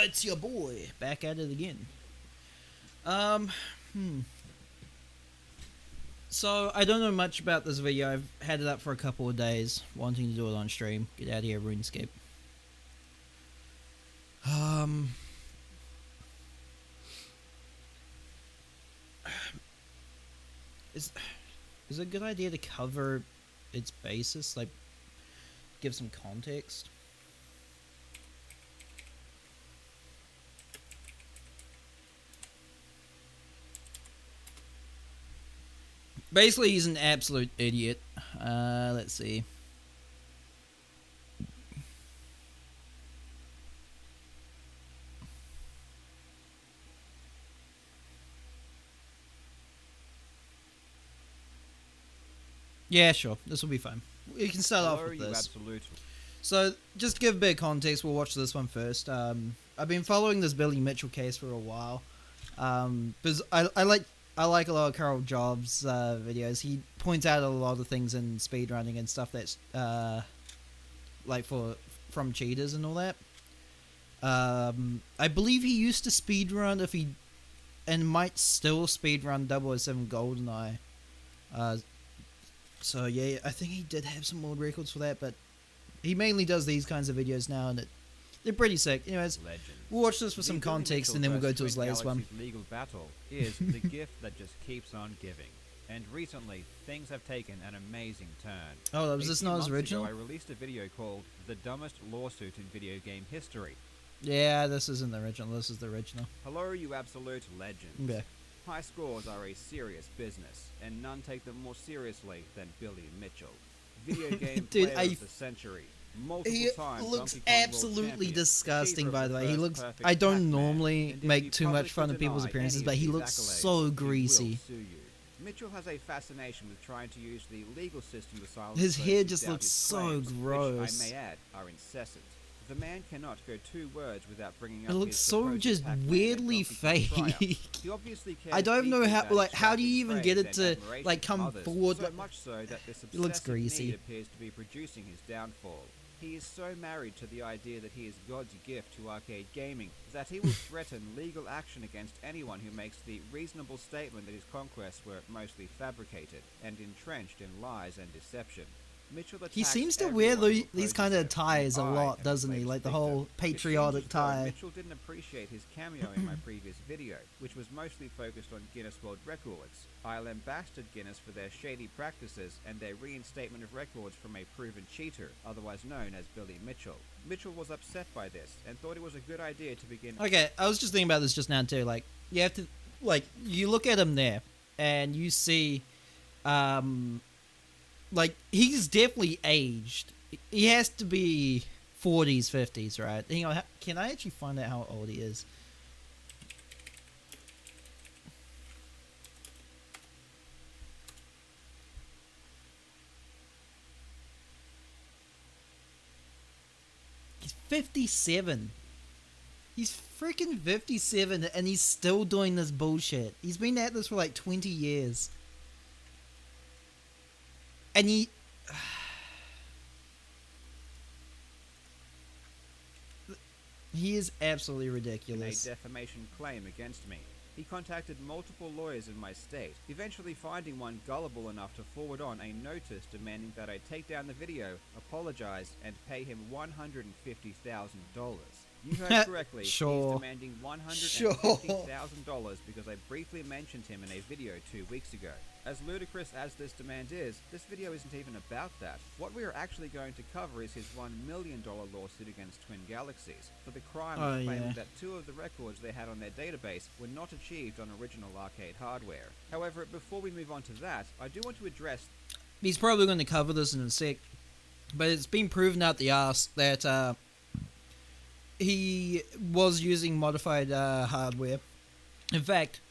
it's your boy back at it again. Um, hmm. So I don't know much about this video. I've had it up for a couple of days, wanting to do it on stream. Get out of here, RuneScape. Um, is is it a good idea to cover its basis, like give some context? Basically, he's an absolute idiot. Let's see. Yeah, sure. This will be fine. We can start off with this. So, just to give a bit of context, we'll watch this one first. I've been following this Billy Mitchell case for a while. Because I like a lot of Carl Jobs videos. He points out a lot of things in speedrunning and stuff that's like from cheaters and all that. I believe he used to speedrun and might still speedrun 007 GoldenEye. So yeah, I think he did have some world records for that, but he mainly does these kinds of videos now, and they're pretty sick. Anyways, we'll watch this for some context, and then we'll go to his latest one. Legal battle is the gift that just keeps on giving. And recently, things have taken an amazing turn. Oh, was this not his original? I released a video called "The Dumbest Lawsuit in Video Game History." Yeah, this isn't the original. This is the original. Hello, you absolute legends. Yeah. High scores are a serious business, and none take them more seriously than Billy Mitchell. Video game Dude, player of the century. He looks absolutely disgusting, by the way. He looks... I don't normally make too much fun of people's appearances, but he looks so greasy. Mitchell has a fascination with trying to use the legal system to silence his hair just looks so gross. Which, I may add, are incessant. The man cannot go 2 words without bringing up. It looks so just weirdly fake. I don't know how do you even get it to like come forward? So much so that this it looks greasy. Appears to be producing his downfall. He is so married to the idea that he is God's gift to arcade gaming that he will threaten legal action against anyone who makes the reasonable statement that his conquests were mostly fabricated and entrenched in lies and deception. He seems to wear these kind of ties a lot, doesn't he? Like the whole patriotic tie. Mitchell didn't appreciate his cameo in my previous video, which was mostly focused on Guinness World Records. I lambasted Guinness for their shady practices and their reinstatement of records from a proven cheater, otherwise known as Billy Mitchell. Mitchell was upset by this and thought it was a good idea to begin... Okay, I was just thinking about this just now too. Like, you have to... Like, you look at him there and you see... Like, he's definitely aged. He has to be 40s, 50s, right? Hang on, can I actually find out how old he is? He's 57. He's freaking 57 and he's still doing this bullshit. He's been at this for like 20 years. And he is absolutely ridiculous. A defamation claim against me. He contacted multiple lawyers in my state, eventually finding one gullible enough to forward on a notice demanding that I take down the video, apologize, and pay him $150,000. You heard correctly. Sure. He's demanding $150,000 because I briefly mentioned him in a video 2 weeks ago. As ludicrous as this demand is, this video isn't even about that. What we are actually going to cover is his $1 million lawsuit against Twin Galaxies for the crime of claiming that 2 of the records they had on their database were not achieved on original arcade hardware. However, before we move on to that, I do want to address... He's probably going to cover this in a sec, but it's been proven out the arse that he was using modified hardware. In fact,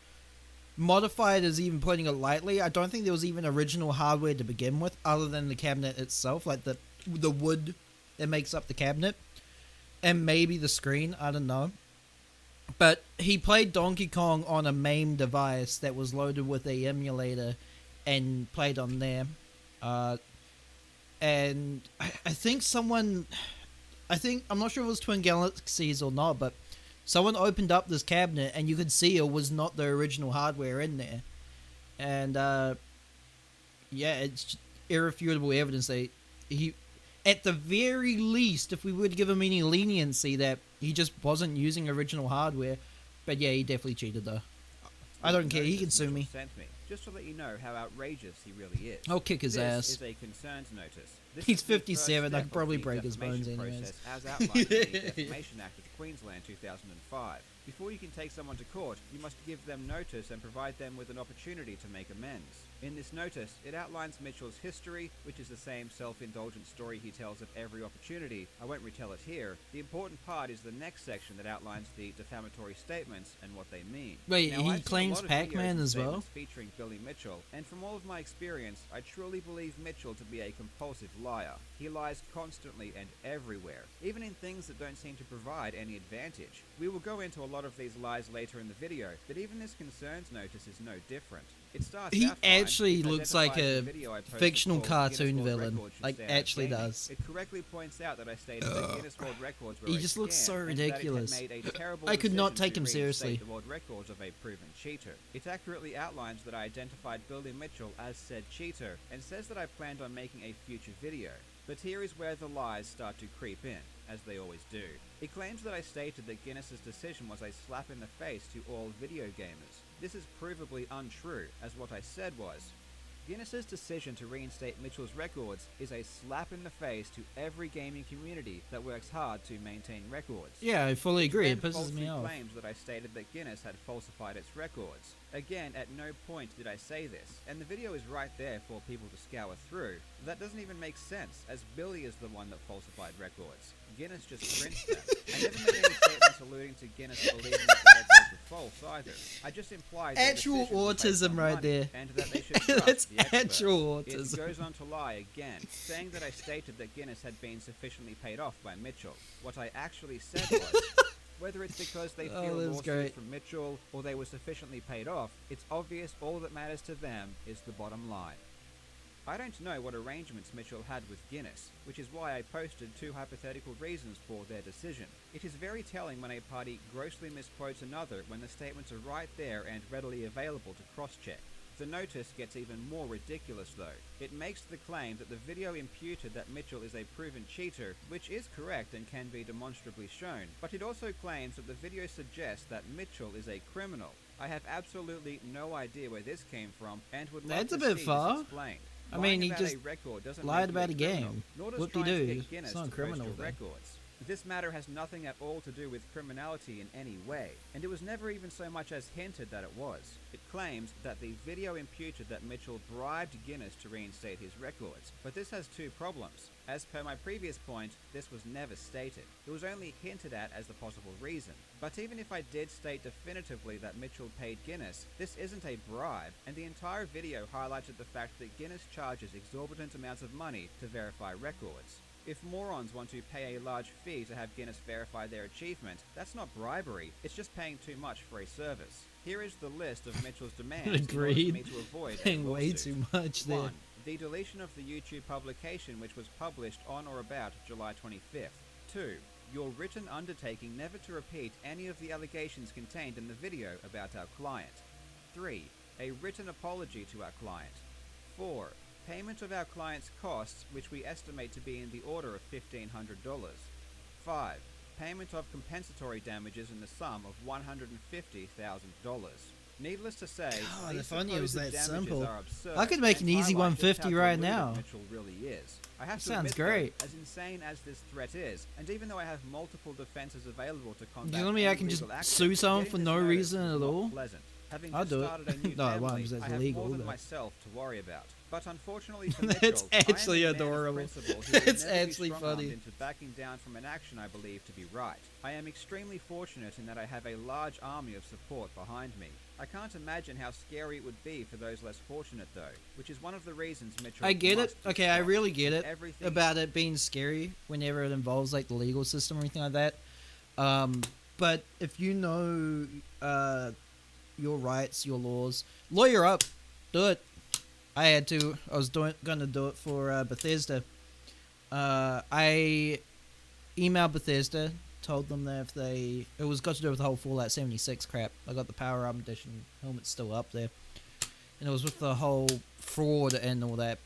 modified is even putting it lightly. I don't think there was even original hardware to begin with, other than the cabinet itself, like the wood that makes up the cabinet, and maybe the screen. I don't know. But he played Donkey Kong on a MAME device that was loaded with a emulator, and played on there. And I think someone, I'm not sure if it was Twin Galaxies or not, but Someone opened up this cabinet and you could see it was not the original hardware in there. And yeah, it's irrefutable evidence that he, at the very least, if we would give him any leniency, that he just wasn't using original hardware. But yeah, he definitely cheated though. I don't care. He can sue me. Sent me, just to let you know how outrageous he really is. I'll kick his ass. This is a concerns notice. This He's is the 57. I first could step probably of the break his bones defamation anyways. process as outlined in the Defamation Act of Queensland 2005. Before you can take someone to court, you must give them notice and provide them with an opportunity to make amends. In this notice, it outlines Mitchell's history, which is the same self-indulgent story he tells at every opportunity. I won't retell it here. The important part is the next section that outlines the defamatory statements and what they mean. Wait, Now, he I've seen a claims lot of Pac-Man videos and as well? statements featuring Billy Mitchell, and from all of my experience, I truly believe Mitchell to be a compulsive liar. He lies constantly and everywhere, even in things that don't seem to provide any advantage. We will go into a lot of these lies later in the video, but even this concerns notice is no different. It starts He out fine. actually It looks like identifies a the video I posted fictional called cartoon Guinness World villain. Records should Like, stay out of actually gaming. does. It correctly points out that I stated that Guinness World Records were He a just looks so scam and that it had ridiculous. made a terrible I could not decision take to him reinstate seriously. the world records of a proven cheater. It accurately outlines that I identified Billy Mitchell as said cheater and says that I planned on making a future video. But here is where the lies start to creep in, as they always do. He claims that I stated that Guinness's decision was a slap in the face to all video gamers. This is provably untrue, as what I said was, Guinness's decision to reinstate Mitchell's records is a slap in the face to every gaming community that works hard to maintain records. Yeah, I fully agree. It Then pisses me falsely off. claims that I stated that Guinness had falsified its records. Again, at no point did I say this, and the video is right there for people to scour through. That doesn't even make sense, as Billy is the one that falsified records. Guinness just prints them. I never made any statements alluding to Guinness believing that the records were false either. I just implied that Actual decisions were based autism on right money there. and that they should trust That's the experts. actual It autism. goes on to lie again, saying that I stated that Guinness had been sufficiently paid off by Mitchell. What I actually said was, whether it's because they Oh, feel that's lawsuit great. from Mitchell or they were sufficiently paid off, it's obvious all that matters to them is the bottom line. I don't know what arrangements Mitchell had with Guinness, which is why I posted two hypothetical reasons for their decision. It is very telling when a party grossly misquotes another when the statements are right there and readily available to cross-check. The notice gets even more ridiculous though. It makes the claim that the video imputed that Mitchell is a proven cheater, which is correct and can be demonstrably shown, but it also claims that the video suggests that Mitchell is a criminal. I have absolutely no idea where this came from and would love That's to a bit see far. this explained. I mean, he Lying about just a record doesn't lied make you about a criminal, game. nor does Whoop-de-doo. trying to get Guinness It's not to criminal post your then. records. This matter has nothing at all to do with criminality in any way, and it was never even so much as hinted that it was. It claims that the video imputed that Mitchell bribed Guinness to reinstate his records, but this has two problems. As per my previous point, this was never stated. It was only hinted at as the possible reason. But even if I did state definitively that Mitchell paid Guinness, this isn't a bribe, and the entire video highlighted the fact that Guinness charges exorbitant amounts of money to verify records. If morons want to pay a large fee to have Guinness verify their achievement, that's not bribery, it's just paying too much for a service. Here is the list of Mitchell's demands in order for Agreed. me to avoid a Paying way lawsuit. too much there. 1. The deletion of the YouTube publication which was published on or about July 25th. 2. Your written undertaking never to repeat any of the allegations contained in the video about our client. 3. A written apology to our client. 4. Payment of our client's costs, which we estimate to be in the order of $1,500. 5. Payment of compensatory damages in the sum of $150,000. Needless to say, God, these if only it was supposed that damages simple. are absurd I could make and an easy highlight just 150 how right deluded now. Mitchell really is. I have to Sounds admit, though, great. as insane as this threat is, and even though I have multiple defenses available to combat You know me, I any can just legal action, sue someone getting for this no notice reason is at not all? pleasant. Having I'll just do it. started a new No, it family, won't, because that's I have illegal, more than but- myself to worry about. But unfortunately for That's Mitchell, actually I am a man of adorable. principle who will That's never be actually strong-armed funny. into backing down from an action I believe to be right. I am extremely fortunate in that I have a large army of support behind me. I can't imagine how scary it would be for those less fortunate though, which is one of the reasons Mitchell I get it. must be Okay, I stopped. really get it Everything about it being scary whenever it involves like the legal system or anything like that. But if you know your rights, your laws, lawyer up, do it. I had to. I was gonna do it for Bethesda. I emailed Bethesda told them that if they, it was got to do with the whole Fallout 76 crap. I got the Power Up Edition helmet still up there, and it was with the whole fraud and all that.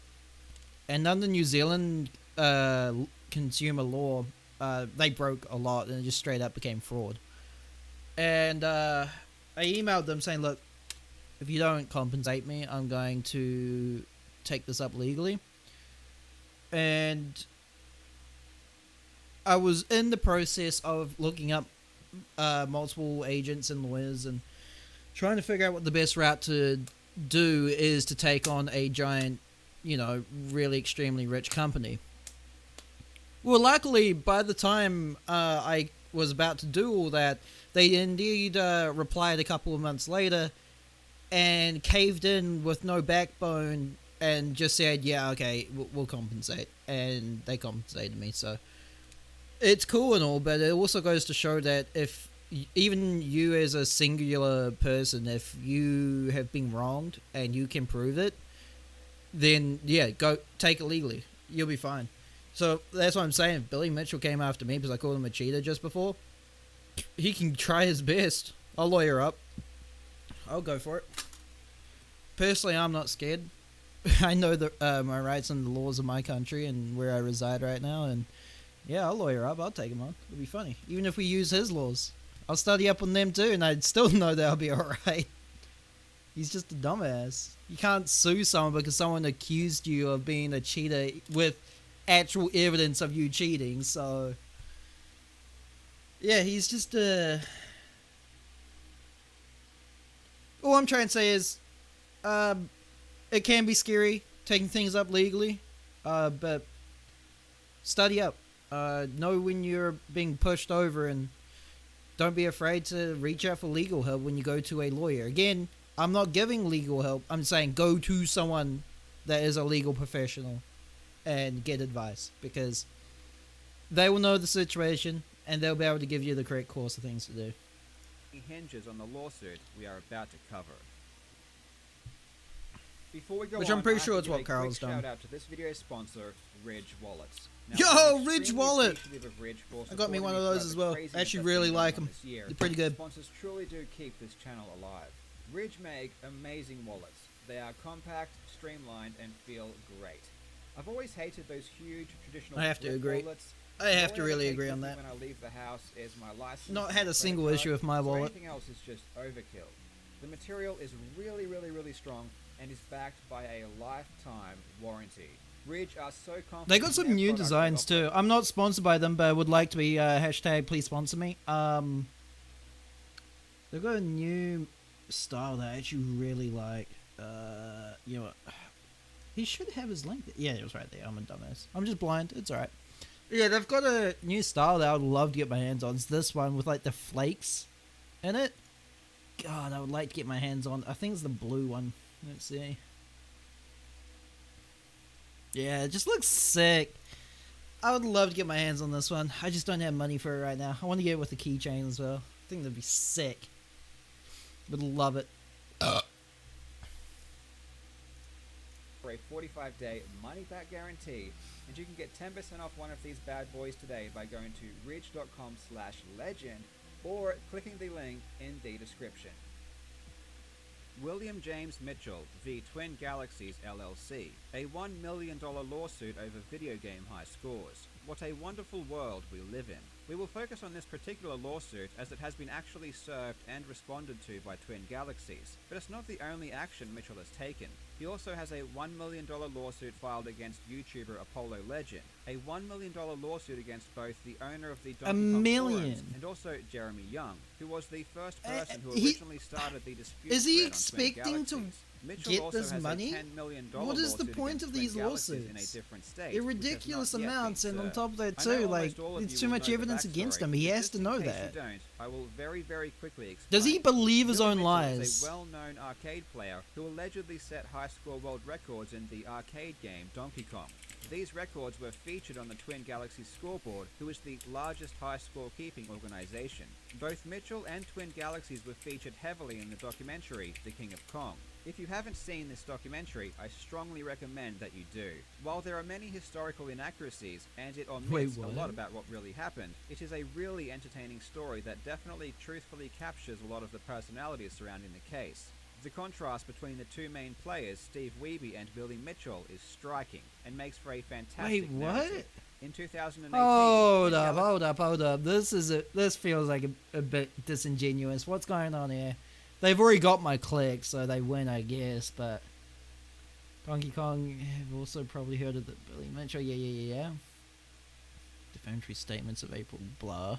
And under New Zealand consumer law, they broke a lot, and it just straight up became fraud. And I emailed them saying, look, if you don't compensate me, I'm going to take this up legally. And I was in the process of looking up multiple agents and lawyers and trying to figure out what the best route to do is to take on a giant, really extremely rich company. Well, luckily, by the time I was about to do all that, they indeed replied a couple of months later and caved in with no backbone and just said, yeah, okay, we'll compensate. And they compensated me, so it's cool and all, but it also goes to show that if even you as a singular person, if you have been wronged and you can prove it, then yeah, go take it legally. You'll be fine. So that's what I'm saying. If Billy Mitchell came after me because I called him a cheater just before, he can try his best. I'll lawyer up. I'll go for it. Personally, I'm not scared. I know my rights and the laws of my country and where I reside right now, and yeah, I'll lawyer up. I'll take him on. It'll be funny. Even if we use his laws, I'll study up on them too, and I'd still know that I'll be alright. He's just a dumbass. You can't sue someone because someone accused you of being a cheater with actual evidence of you cheating, so yeah, he's just all I'm trying to say is it can be scary taking things up legally, but study up, know when you're being pushed over, and don't be afraid to reach out for legal help when you go to a lawyer. Again, I'm not giving legal help, I'm saying go to someone that is a legal professional and get advice, because they will know the situation and they'll be able to give you the correct course of things to do. Hinges on the lawsuit we are about to cover. Before we go Which on, I'm pretty I sure have it's to what give a Carl's quick done. Shout out to this video's sponsor, Ridge Wallets. Now, Yo, I'm Ridge extremely Wallet! appreciative of Ridge for I got me supporting one of those throughout as the well. craziness I actually that's really been like going on them. this year. They're pretty good. Sponsors truly do keep this channel alive. Ridge make amazing wallets. They are compact, streamlined, and feel great. I've always hated those huge traditional I have to flip agree. wallets. I have All to ever really take agree with on me that. When I leave the house is my license. Not and had a credit single card, issue with my so wallet. anything else is just overkill. The material is really, really, really strong and is backed by a lifetime warranty. Ridge are so confident. They got in some their new product, designs they offer too. I'm not sponsored by them, but I would like to be. Hashtag please sponsor me. They've got a new style that I actually really like. You know what? He should have his link. Yeah, it was right there. I'm a dumbass. I'm just blind. It's alright. Yeah, they've got a new style that I would love to get my hands on. It's this one with like the flakes in it. God, I would like to get my hands on. I think it's the blue one. Let's see. Yeah, it just looks sick. I would love to get my hands on this one. I just don't have money for it right now. I want to get it with a keychain as well. I think that'd be sick. Would love it. for a 45-day money-back guarantee, and you can get 10% off one of these bad boys today by going to ridge.com/legend or clicking the link in the description. William James Mitchell v. Twin Galaxies LLC, a $1 million lawsuit over video game high scores. What a wonderful world we live in. We will focus on this particular lawsuit as it has been actually served and responded to by Twin Galaxies, but it's not the only action Mitchell has taken. He also has a $1 million lawsuit filed against YouTuber Apollo Legend, a $1 million lawsuit against both the owner of the Donkey Kong forums and also Jeremy Young, who was the first person who originally started the dispute. Is he thread on Twin expecting to Galaxies. Mitchell get also this has money? a $10 million What is the lawsuit point against of Twin these Galaxies lawsuits? in a different state, They're which has ridiculous not yet been amounts, and on served. top of that I know too, like, almost all of there's you too will much know the evidence against backstory, him. He but has just to in know case that. you don't, I will very, very quickly explain. Does he believe his Bill own Mitchell lies? is a well-known arcade player who allegedly set high score world records in the arcade game Donkey Kong. These records were featured on the Twin Galaxies scoreboard, who is the largest high score keeping organization. Both Mitchell and Twin Galaxies were featured heavily in the documentary The King of Kong. If you haven't seen this documentary, I strongly recommend that you do. While there are many historical inaccuracies, and it omits a lot about what really happened, it is a really entertaining story that definitely truthfully captures a lot of the personalities surrounding the case. The contrast between the two main players, Steve Wiebe and Billy Mitchell, is striking, and makes for a fantastic narrative. In 2018... Hold up. This feels like a bit disingenuous. What's going on here? They've already got my click, so they win, I guess, but... Donkey Kong have also probably heard of the Billy Mitchell, yeah. Defamatory statements of April, blah.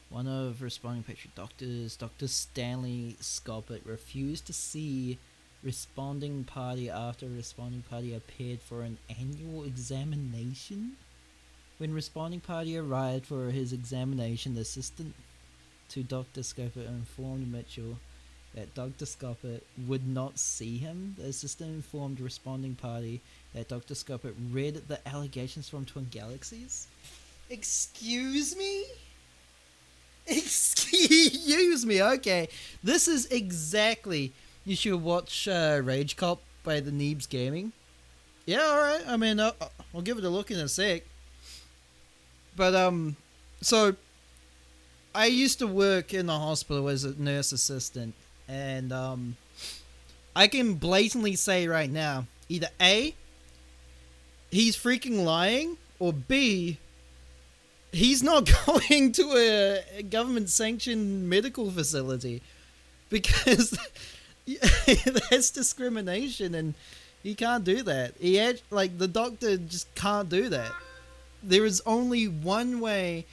One of responding Patriot doctors, Dr. Stanley Scoppet, refused to see responding party after responding party appeared for an annual examination. When responding party arrived for his examination, the assistant to Dr. Scoppet informed Mitchell that Dr. Scoppet would not see him. The assistant informed responding party that Dr. Scoppet read the allegations from Twin Galaxies. Excuse me? Excuse me, okay. This is exactly... You should watch Rage Cop by the Neebs Gaming. Yeah, alright. I mean, I'll give it a look in a sec. But, so... I used to work in the hospital as a nurse assistant. And, I can blatantly say right now, either A, he's freaking lying, or B, he's not going to a government-sanctioned medical facility. Because that's discrimination, and he can't do that. The doctor just can't do that. There is only one way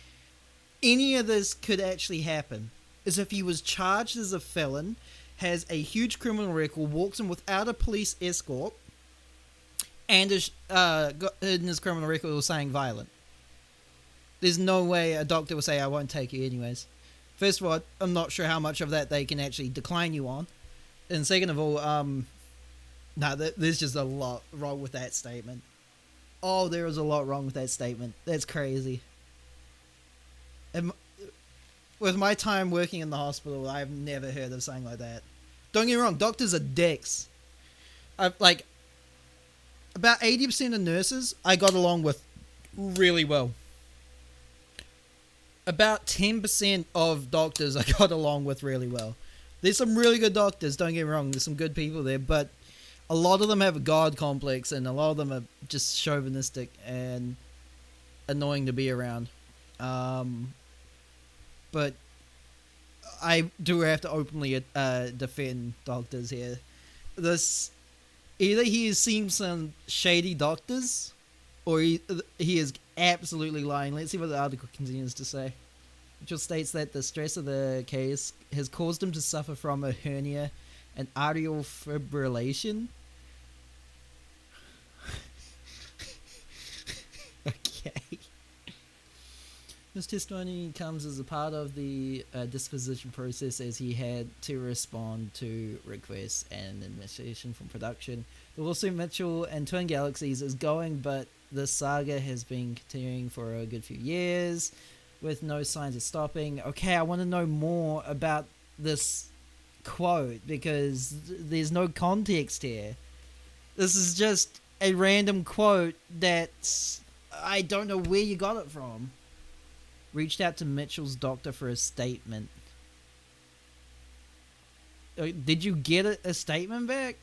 any of this could actually happen, is if he was charged as a felon, has a huge criminal record, walks in without a police escort, and is in his criminal record was saying violent. There's no way a doctor will say, I won't take you anyways. First of all, I'm not sure how much of that they can actually decline you on. And second of all, there's just a lot wrong with that statement. Oh, there is a lot wrong with that statement. That's crazy. And with my time working in the hospital, I've never heard of something like that. Don't get me wrong, doctors are dicks. About 80% of nurses I got along with really well. About 10% of doctors I got along with really well. There's some really good doctors, don't get me wrong, there's some good people there, but a lot of them have a god complex, and a lot of them are just chauvinistic and annoying to be around. But I do have to openly defend doctors here. Either he has seen some shady doctors, or he is absolutely lying. Let's see what the article continues to say. Which states that the stress of the case has caused him to suffer from a hernia and atrial fibrillation. Okay. This testimony comes as a part of the disposition process, as he had to respond to requests and administration from production. The lawsuit Mitchell and Twin Galaxies is going, but the saga has been continuing for a good few years with no signs of stopping. Okay, I want to know more about this quote, because there's no context here. This is just a random quote that I don't know where you got it from. Reached out to Mitchell's doctor for a statement. Did you get a statement back?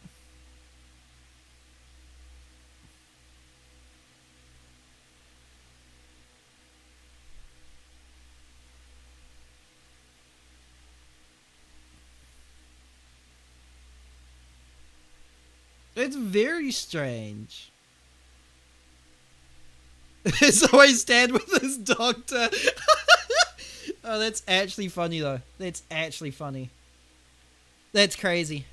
It's very strange. So I stand with this doctor. Oh, that's actually funny, though. That's actually funny. That's crazy.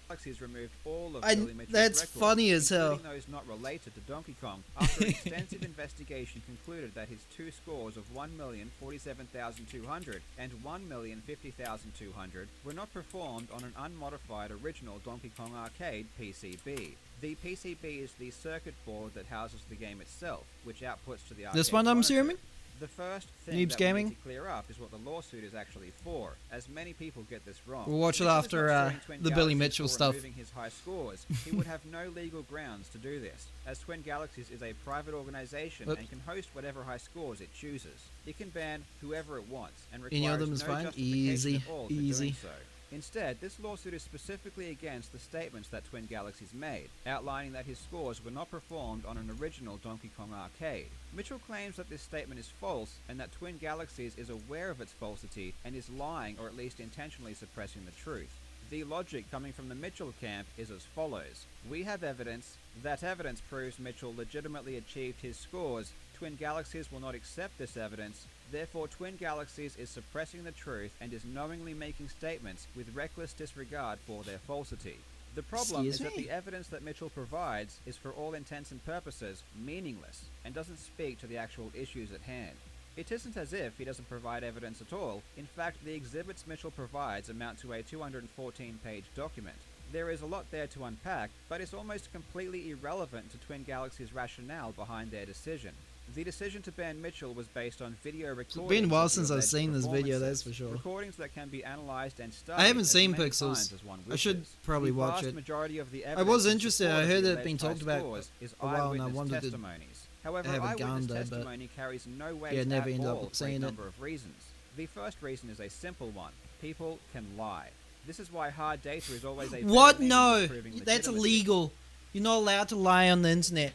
Galaxies removed all of Billy Mitchell's that's records, funny as hell. including those not related to Donkey Kong, after an extensive investigation concluded that his two scores of 1,047,200 and 1,050,200 were not performed on an unmodified original Donkey Kong Arcade PCB. The PCB is the circuit board that houses the game itself, which outputs to the arcade This one, I'm monitor. assuming? The first thing Noobs that Gaming? we need to clear up is what the lawsuit is actually for, as many people get this wrong. We'll watch it Mitchell is after not suing Twin the Billy Galaxies Mitchell for stuff. removing his high scores. He would have no legal grounds to do this, as Twin Galaxies is a private organization and can host whatever high scores it chooses. It can ban whoever it wants and Any of requires them is no fine. justification Easy, at all for easy. doing so. Instead, this lawsuit is specifically against the statements that Twin Galaxies made, outlining that his scores were not performed on an original Donkey Kong Arcade. Mitchell claims that this statement is false and that Twin Galaxies is aware of its falsity and is lying or at least intentionally suppressing the truth. The logic coming from the Mitchell camp is as follows. We have evidence. That evidence proves Mitchell legitimately achieved his scores. Twin Galaxies will not accept this evidence. Therefore, Twin Galaxies is suppressing the truth and is knowingly making statements with reckless disregard for their falsity. The problem is that the evidence that Mitchell provides is for all intents and purposes meaningless and doesn't speak to the actual issues at hand. It isn't as if he doesn't provide evidence at all. In fact, the exhibits Mitchell provides amount to a 214-page document. There is a lot there to unpack, but it's almost completely irrelevant to Twin Galaxies' rationale behind their decision. The decision to ban Mitchell was based on video recordings. It's been a while of the since I've alleged seen this video, that's performances, for sure. Recordings that can be analyzed and studied. I haven't as seen many Pixels. times as one I should wishes. probably The watch vast it. majority of the I evidence was in interested. support I of heard the it being alleged high talked about scores is a while, and I eyewitness wanted to testimonies. However, have a eyewitness gander, but testimony carries no weight yeah, never at ended all up for a saying it. number of reasons. The first reason is a simple one. People can lie. This is why hard data is always a What? better means No, of proving that's legitimacy. illegal. You're not allowed to lie on the internet.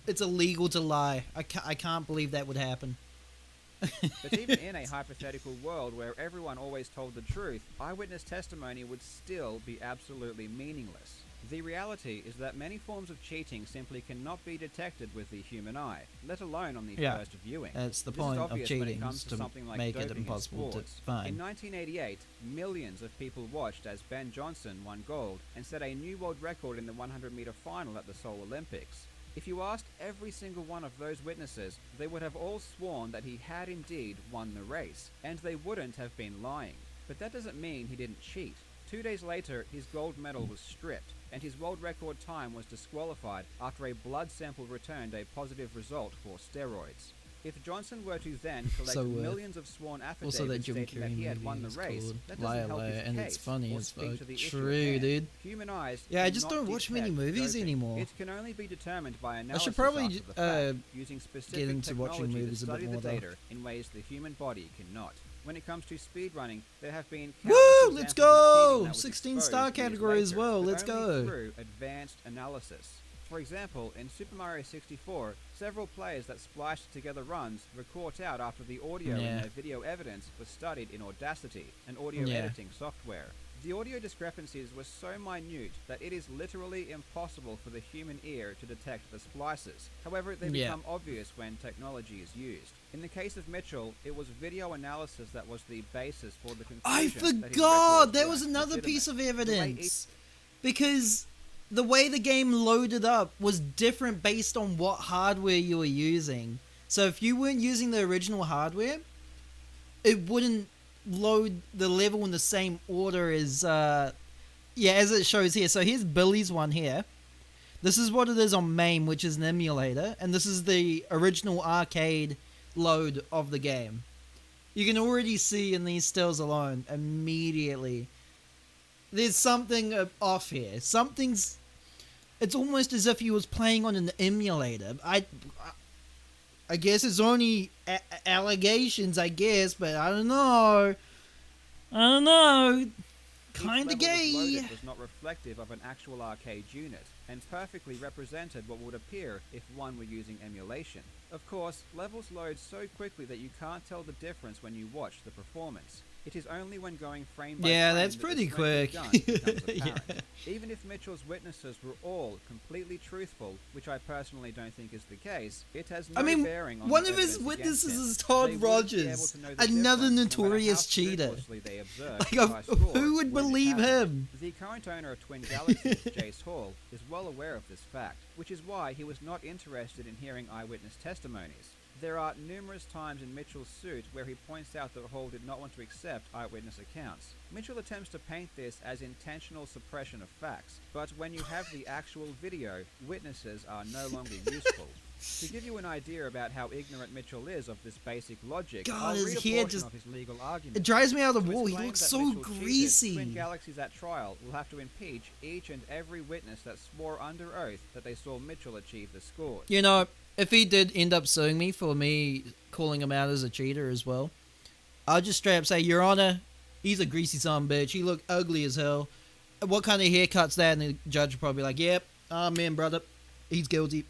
It's illegal to lie. I can't believe that would happen. But even in a hypothetical world where everyone always told the truth, eyewitness testimony would still be absolutely meaningless. The reality is that many forms of cheating simply cannot be detected with the human eye, let alone on the first viewing. That's the This is point of obvious when it cheating, comes is to to something like make it doping in impossible to sports. find. In 1988, millions of people watched as Ben Johnson won gold and set a new world record in the 100-meter final at the Seoul Olympics. If you asked every single one of those witnesses, they would have all sworn that he had indeed won the race, and they wouldn't have been lying. But that doesn't mean he didn't cheat. 2 days later, his gold medal was stripped, and his world record time was disqualified after a blood sample returned a positive result for steroids. If Johnson were to then collect millions of sworn Also, that affidavits Jim stating that Carrey he had movie won the is race, called that Liar doesn't help Liar, his and case it's funny or as speak fuck. to the issue True, at hand. dude. Human eyes Yeah, I just cannot don't watch many detect movies doping. anymore. It can only be determined by I analysis should probably after the fact, using get specific into watching technology movies a that bit study more, the though. data in ways the human body cannot. When it comes to speedrunning, there have been Woo! countless Let's examples of cheating go! that was 16 star exposed years category as later, well. but Let's only go. through advanced analysis. For example, in Super Mario 64, several players that spliced together runs were caught out after the audio in their video evidence was studied in Audacity, an audio editing software. The audio discrepancies were so minute that it is literally impossible for the human ear to detect the splices. However, they become obvious when technology is used. In the case of Mitchell, it was video analysis that was the basis for the conclusion. I that his forgot! records There were was another piece of legitimate. evidence. Because the way the game loaded up was different based on what hardware you were using. So if you weren't using the original hardware, it wouldn't load the level in the same order as as it shows here. So here's Billy's one here. This is what it is on MAME, which is an emulator, and this is the original arcade load of the game. You can already see in these stills alone immediately there's something off here. It's almost as if he was playing on an emulator. I guess it's only allegations, I guess, but I don't know. Kinda gay. Was not reflective of an actual arcade unit, and perfectly represented what would appear if one were using emulation. Of course, levels load so quickly that you can't tell the difference when you watch the performance. It is only when going frame by Yeah, frame that's that the pretty smoking quick. gun becomes Yeah. apparent. Even if Mitchell's witnesses were all completely truthful, which I personally don't think is the case, it has no I mean, bearing on one the of his evidence against witnesses him. is They Todd wouldn't be able Rogers, to know the another difference, no matter how notorious cheater. scrupulously they observed Like, his high score who would when it believe happened. him? The current owner of Twin Galaxies, Jace Hall, is well aware of this fact, which is why he was not interested in hearing eyewitness testimonies. There are numerous times in Mitchell's suit where he points out that Hall did not want to accept eyewitness accounts. Mitchell attempts to paint this as intentional suppression of facts, but when you have the actual video, witnesses are no longer useful. To give you an idea about how ignorant Mitchell is of this basic logic, God, I'll his read a hair portion just- of his legal argument. It drives me out of the To wall. He explain looks that so Mitchell cheated, greasy. Twin Galaxies at trial will have to impeach each and every witness that swore under oath that they saw Mitchell achieve the scores. You know, if he did end up suing me for me calling him out as a cheater as well, I'll just straight up say, Your Honor, he's a greasy son of a bitch. He looked ugly as hell. What kind of haircut's that? And the judge will probably be like, Yep, amen, brother. He's guilty.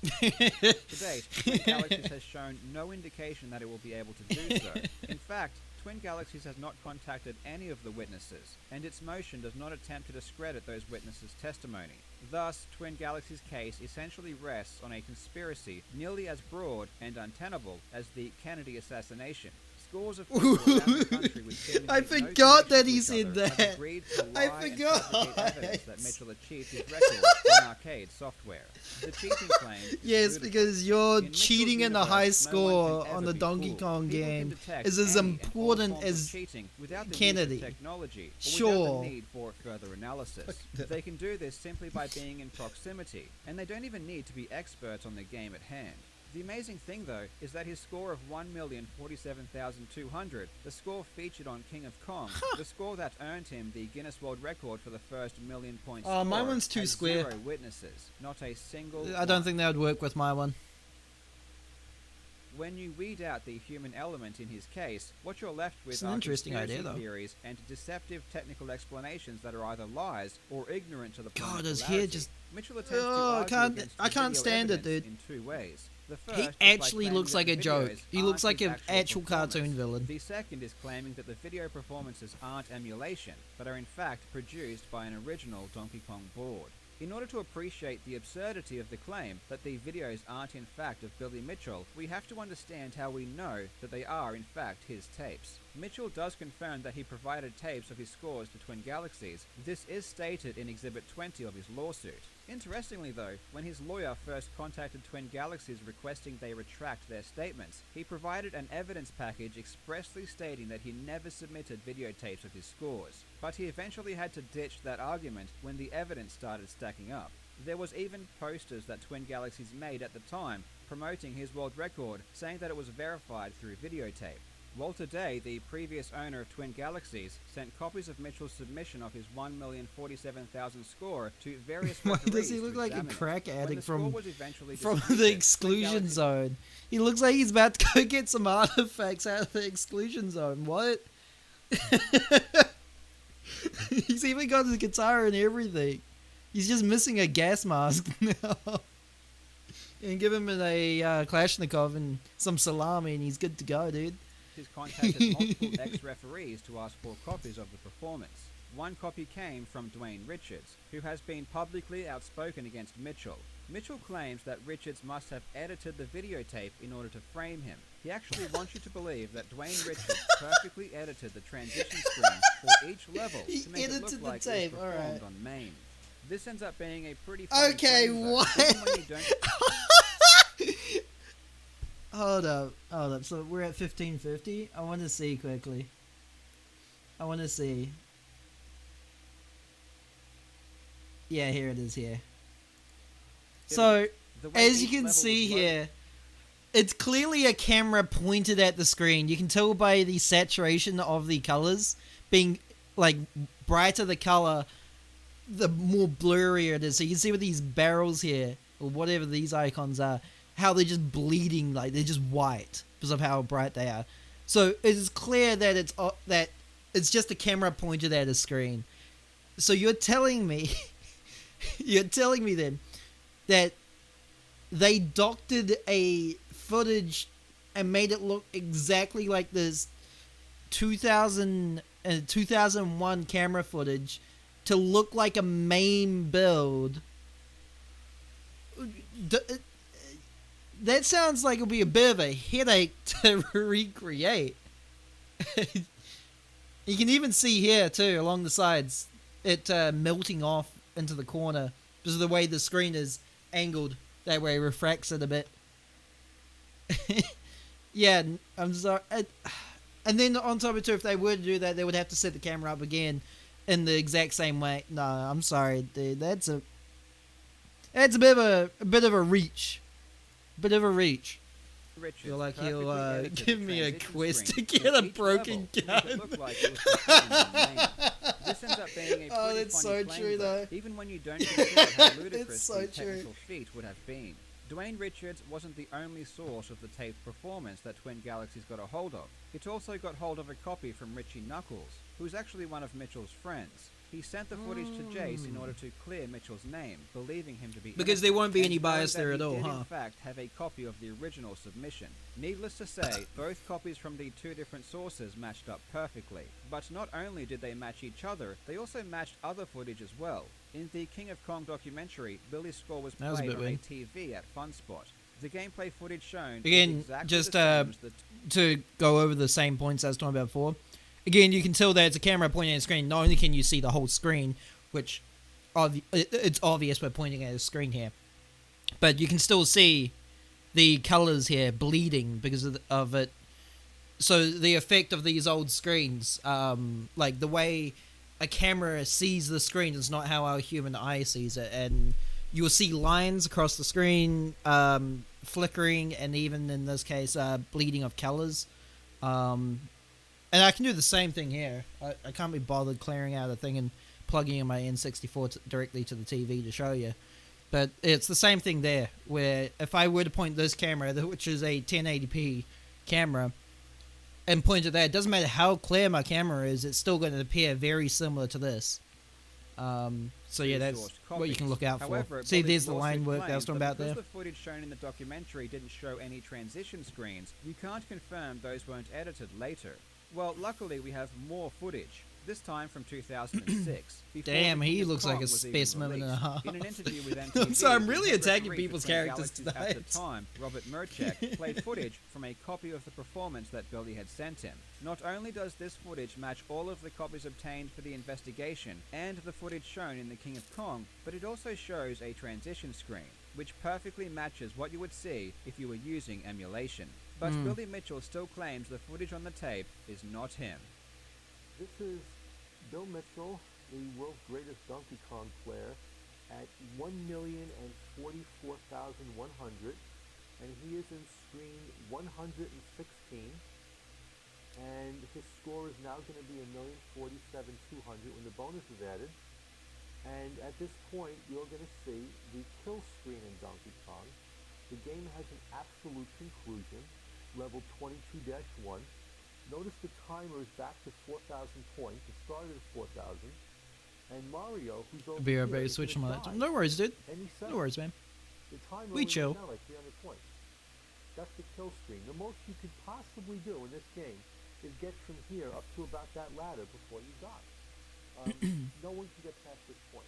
To date, Twin Galaxies has shown no indication that it will be able to do so. In fact, Twin Galaxies has not contacted any of the witnesses, and its motion does not attempt to discredit those witnesses' testimony. Thus, Twin Galaxies' case essentially rests on a conspiracy nearly as broad and untenable as the Kennedy assassination. Scores of people around the country with seemingly I no forgot that connection to he each said other have that. agreed to I lie and forgot. fabricate evidence that Mitchell achieved his record on arcade software. The cheating claim is Yes, ludicrous. because you're In Mitchell's cheating in the universe, high no one score can on ever the be Donkey fooled. Kong People can game detect is as any and all important forms of as cheating without the Kennedy. use of technology or Sure. without the need for further analysis. They can do this simply by being in proximity, and they don't even need to be experts on the game at hand. The amazing thing, though, is that his score of 1,047,200, the score featured on King of Kong, the score that earned him the Guinness World Record for the first million-point score, my one's too has square. 0 witnesses, not a single I don't one. think that would work with my one. When you weed out the human element in his case, what you're left with It's an are interesting idea, conspiracy though. theories and deceptive technical explanations that are either lies or ignorant to the point God, of his hair hilarity. just- Mitchell attempts to Oh, I argue can't- against I the can't video stand it, evidence dude. in two ways. The first He is by actually claiming looks that like the a joke. videos He aren't looks like his an actual cartoon performance. villain. The second is claiming that the video performances aren't emulation, but are in fact produced by an original Donkey Kong board. In order to appreciate the absurdity of the claim that the videos aren't in fact of Billy Mitchell, we have to understand how we know that they are in fact his tapes. Mitchell does confirm that he provided tapes of his scores to Twin Galaxies. This is stated in Exhibit 20 of his lawsuit. Interestingly though, when his lawyer first contacted Twin Galaxies requesting they retract their statements, he provided an evidence package expressly stating that he never submitted videotapes of his scores. But he eventually had to ditch that argument when the evidence started stacking up. There was even posters that Twin Galaxies made at the time promoting his world record, saying that it was verified through videotape. Walter Day, the previous owner of Twin Galaxies, sent copies of Mitchell's submission of his 1,047,000 score to various Why referees does he to look like a examine it. crack When the addict score from was eventually the disputed, Twin exclusion Galaxies zone? He looks like he's about to go get some artifacts out of the exclusion zone. What? He's even got his guitar and everything. He's just missing a gas mask now. And give him a Kalashnikov and some salami and he's good to go, dude. Has contacted multiple ex-referees to ask for copies of the performance. One copy came from Dwayne Richards, who has been publicly outspoken against Mitchell. Mitchell claims that Richards must have edited the videotape in order to frame him. He actually wants you to believe that Dwayne Richards perfectly edited the transition screen for each level He to make it edited look the like tape, it was performed alright. on Maine. This ends up being a pretty funny Okay, claim, though, what? even when you don't Hold up. So we're at 1550. I want to see quickly. I want to see. Yeah, here it is here. So, the way as you each can level see was loaded- here, it's clearly a camera pointed at the screen. You can tell by the saturation of the colors being like brighter the color, the more blurrier it is. So you can see with these barrels here, or whatever these icons are, how they're just bleeding, like they're just white because of how bright they are. So it is clear that it's just a camera pointed at a screen. So you're telling me, then that they doctored a footage and made it look exactly like this 2000 and 2001 camera footage to look like a MAME build. That sounds like it'll be a bit of a headache to recreate. You can even see here too, along the sides, it melting off into the corner because of the way the screen is angled. That way it refracts it a bit. Yeah, I'm sorry. And then on top of it too, if they were to do that, they would have to set the camera up again in the exact same way. No, I'm sorry, dude. That's a bit of a reach. Bit of a reach. Richards Feel like perfectly he'll edited give the me a transition quiz screen to get a each broken level to make gun. it look like it was contained in MAME. This ends up being a pretty Oh, that's funny so claim, true, though. even when you don't consider how ludicrous It's so the true. technical feat would have been. Dwayne Richards wasn't the only source of the taped performance that Twin Galaxies got a hold of. It also got hold of a copy from Richie Knuckles, who was actually one of Mitchell's friends. He sent the footage to Jace in order to clear Mitchell's name, believing him to be Because there innocent, won't be and any knowing bias that there he at all, did huh? in fact have a copy of the original submission. Needless to say, both copies from the two different sources matched up perfectly. But not only did they match each other, they also matched other footage as well. In the King of Kong documentary, Billy's score was That was a played bit on a weird. TV at Funspot. The gameplay footage shown Again, is exactly just, the same as the To go over the same points I was talking about before. Again, you can tell that it's a camera pointing at a screen. Not only can you see the whole screen, which it's obvious by pointing at a screen here, but you can still see the colors here bleeding because of it. So the effect of these old screens, like the way a camera sees the screen is not how our human eye sees it, and you'll see lines across the screen, flickering, and even in this case, bleeding of colors. And I can do the same thing here. I can't be bothered clearing out a thing and plugging in my N64 directly to the TV to show you. But it's the same thing there, where if I were to point this camera, which is a 1080p camera, and point it there, it doesn't matter how clear my camera is, it's still going to appear very similar to this. So yeah, that's what you can look out for. However, See, there's Bully's the line lawsuit work that I was claims talking about because there. the footage shown in the documentary didn't show any transition screens, you can't confirm those weren't edited later. Well, luckily we have more footage, this time from 2006. before Damn, The King he of looks like Kong a was even specimen and a released. half. In an interview with MTV, So I'm really the attacking referee people's for Twin characters Galaxies at tonight. the time, Robert Merchek, played footage from a copy of the performance that Billy had sent him. Not only does this footage match all of the copies obtained for the investigation and the footage shown in The King of Kong, but it also shows a transition screen, which perfectly matches what you would see if you were using emulation. But Billy Mitchell still claims the footage on the tape is not him. This is Bill Mitchell, the world's greatest Donkey Kong player, at 1,044,100, and he is in screen 116, and his score is now going to be 1,047,200 when the bonus is added. And at this point, you're going to see the kill screen in Donkey Kong. The game has an absolute conclusion, level 22-1. Notice the timer is back to 4,000 points. It started at 4,000. And Mario, who's over Be here, right back, is switch gonna my laptop. die. No worries, dude. Any No second. worries, man. The timer We will chill. now like 300 points. That's the kill screen. The most you could possibly do in this game is get from here up to about that ladder before you die. No one can get past this point.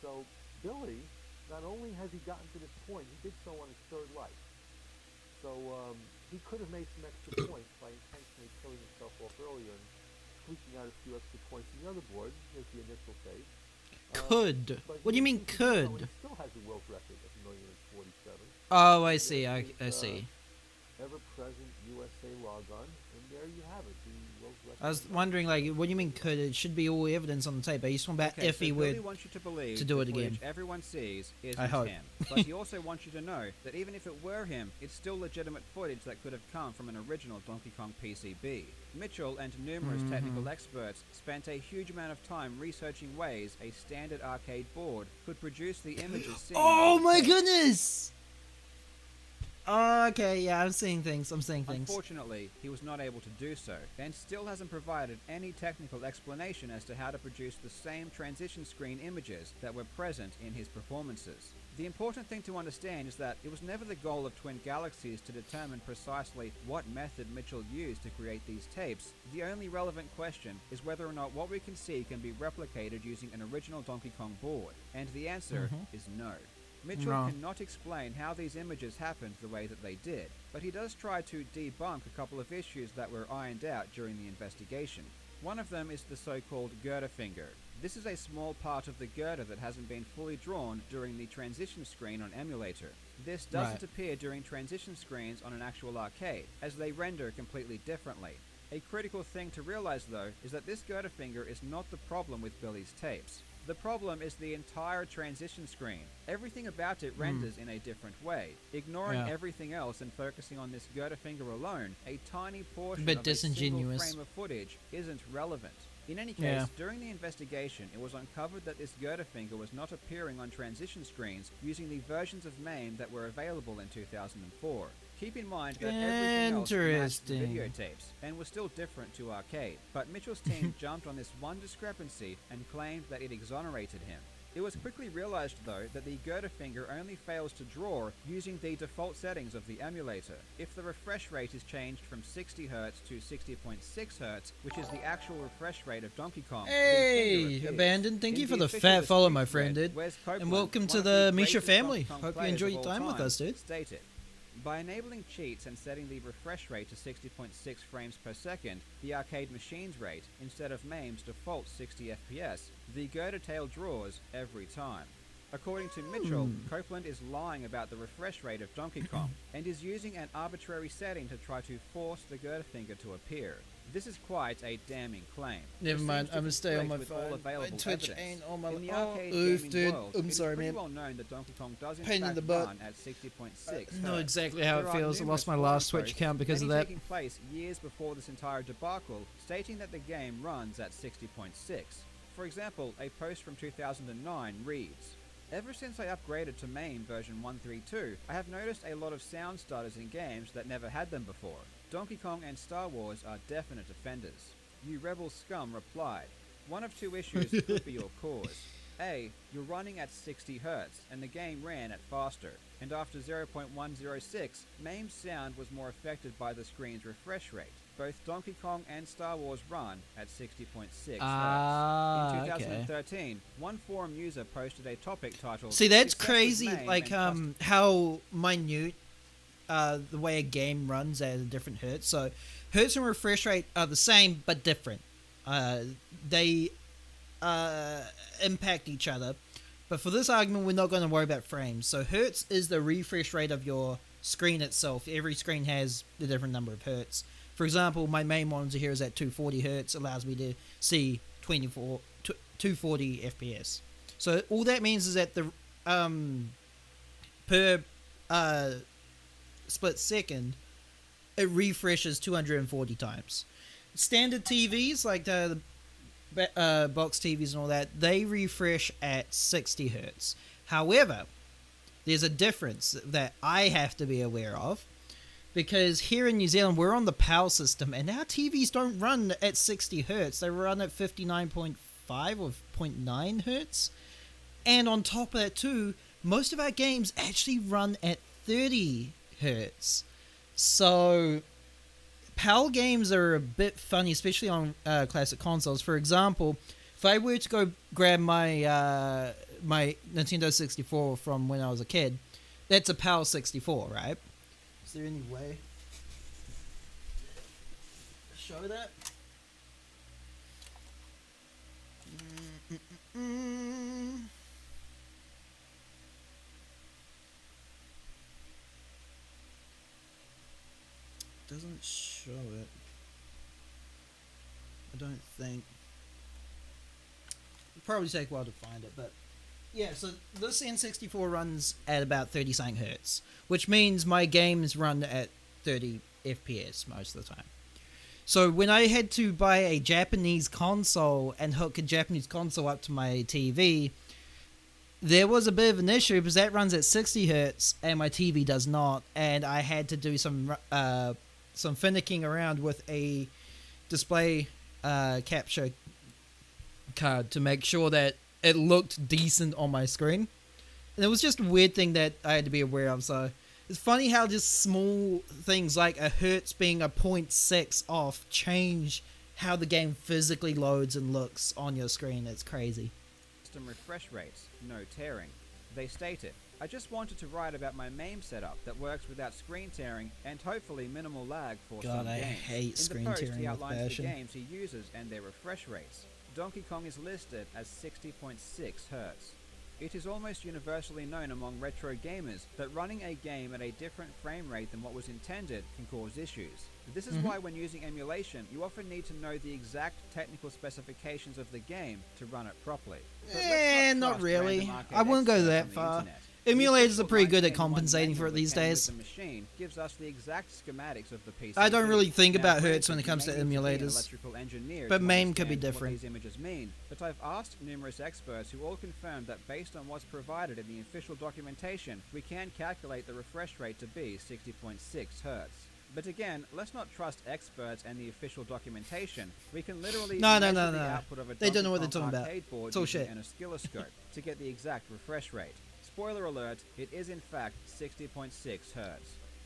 So Billy, not only has he gotten to this point, he did so on his third life. So he could have made some extra points by intentionally killing himself off earlier and squeaking out a few extra points in the other board, as the initial phase. Could. But What do you he mean didn't do so, and could? He still has a world record of 1,047,000. Oh, I see. I see. Ever-present USA logon, and there you have it. The world record. I was wondering, like, what do you mean could? It should be all evidence on the tape. Are you talking about if so he Billy would? wants you to believe to do the it again. footage everyone sees is I hope. him, but he also wants you to know that even if it were him, it's still legitimate footage that could have come from an original Donkey Kong PCB. Mitchell and numerous technical experts spent a huge amount of time researching ways a standard arcade board could produce the images seen. Oh on the my tape. goodness! Oh, okay, yeah, I'm seeing things. I'm seeing things. Unfortunately, he was not able to do so, and still hasn't provided any technical explanation as to how to produce the same transition screen images that were present in his performances. The important thing to understand is that it was never the goal of Twin Galaxies to determine precisely what method Mitchell used to create these tapes. The only relevant question is whether or not what we can see can be replicated using an original Donkey Kong board, and the answer is no. Mitchell cannot explain how these images happened the way that they did, but he does try to debunk a couple of issues that were ironed out during the investigation. One of them is the so-called girder finger. This is a small part of the girder that hasn't been fully drawn during the transition screen on emulator. This doesn't appear during transition screens on an actual arcade, as they render completely differently. A critical thing to realize though is that this girder finger is not the problem with Billy's tapes. The problem is the entire transition screen. Everything about it renders in a different way. Ignoring everything else and focusing on this girder finger alone, a tiny portion of a single frame of footage isn't relevant. In any case, during the investigation, it was uncovered that this girder finger was not appearing on transition screens using the versions of MAME that were available in 2004. Keep in mind that everything else matched the videotapes and was still different to arcade, but Mitchell's team jumped on this one discrepancy and claimed that it exonerated him. It was quickly realized though that the girder finger only fails to draw using the default settings of the emulator. If the refresh rate is changed from 60Hz to 60.6 Hz, which is the actual refresh rate of Donkey Kong. Hey, Abandoned, thank you for the fat follow, my friend, dude. And welcome to the Misha family. Hope you enjoy your time with us, dude. Stated. By enabling cheats and setting the refresh rate to 60.6 frames per second, the arcade machine's rate, instead of MAME's default 60 FPS, the girder tail draws every time. According to Mitchell, Copeland is lying about the refresh rate of Donkey Kong, and is using an arbitrary setting to try to force the girder finger to appear. This is quite a damning claim. Never mind, I'm gonna stay on my phone. My Twitch ain't on my... dude, I'm sorry, man. Well known that Donkey Kong does in Pain in fact the butt. run at 60.6. I know exactly how it feels. I lost my last Twitch account because of that. Taking place years before this entire debacle, stating that the game runs at 60.6. For example, a post from 2009 reads, "Ever since I upgraded to MAME version 132, I have noticed a lot of sound stutters in games that never had them before. Donkey Kong and Star Wars are definite offenders." You rebel scum replied, "One of two issues could be your cause. A, you're running at 60 Hz, and the game ran at faster, and after 0.106, MAME's sound was more affected by the screen's refresh rate. Both Donkey Kong and Star Wars run at 60.6 Hz. In 2013, one forum user posted a topic titled... See, that's crazy, like, how minute the way a game runs at a different hertz. So, hertz and refresh rate are the same, but different. They impact each other. But for this argument, we're not going to worry about frames. So, hertz is the refresh rate of your screen itself. Every screen has a different number of hertz. For example, my main monitor here is at 240 hertz, allows me to see 240 FPS. So, all that means is that the per split second, it refreshes 240 times. Standard TVs, like the box TVs and all that, they refresh at 60 Hz. However, there's a difference that I have to be aware of, because here in New Zealand, we're on the PAL system, and our TVs don't run at 60 Hz. They run at 59.5 or 0.9 Hz. And on top of that too, most of our games actually run at 30 Hertz. So PAL games are a bit funny, especially on classic consoles. For example, if I were to go grab my my Nintendo 64 from when I was a kid, that's a PAL 64, right? Is there any way to show that? Doesn't show it. I don't think. It'll probably take a while to find it, but yeah, so this N64 runs at about 30 something hertz, which means my games run at 30 FPS most of the time. So when I had to buy a Japanese console and hook a Japanese console up to my TV, there was a bit of an issue because that runs at 60 hertz and my TV does not, and I had to do some finicking around with a display capture card to make sure that it looked decent on my screen. And it was just a weird thing that I had to be aware of. So it's funny how just small things like a hertz being a 0.6 off change how the game physically loads and looks on your screen. It's crazy. System refresh rates, no tearing. They stated, I just wanted to write about my MAME setup that works without screen tearing and hopefully minimal lag for God, some I games. hate screen In the post, tearing he with outlines passion. the games he uses and their refresh rates. Donkey Kong is listed as 60.6 Hz. It is almost universally known among retro gamers that running a game at a different frame rate than what was intended can cause issues. This is why when using emulation, you often need to know the exact technical specifications of the game to run it properly. But let's Not trust really. random arcade I wouldn't go experts that on the far. internet. Emulators The are pretty good at official compensating for it 1981 these manual days. with the machine gives us the exact schematics of the PC. I don't really think Now, about hertz granted, when it comes to you may need be an emulators. electrical engineer But to MAME could be understand what different. these images mean, but I've asked numerous experts who all confirmed that based on what's provided in the official documentation, we can calculate the refresh rate to be 60.6 Hz. But again, let's not trust experts and the official documentation. We can literally No. measure the output of a They don't know Donkey what they're Kong talking about. arcade board It's all using shit. an oscilloscope to get the exact refresh rate. Spoiler alert, it is in fact 60.6 Hz.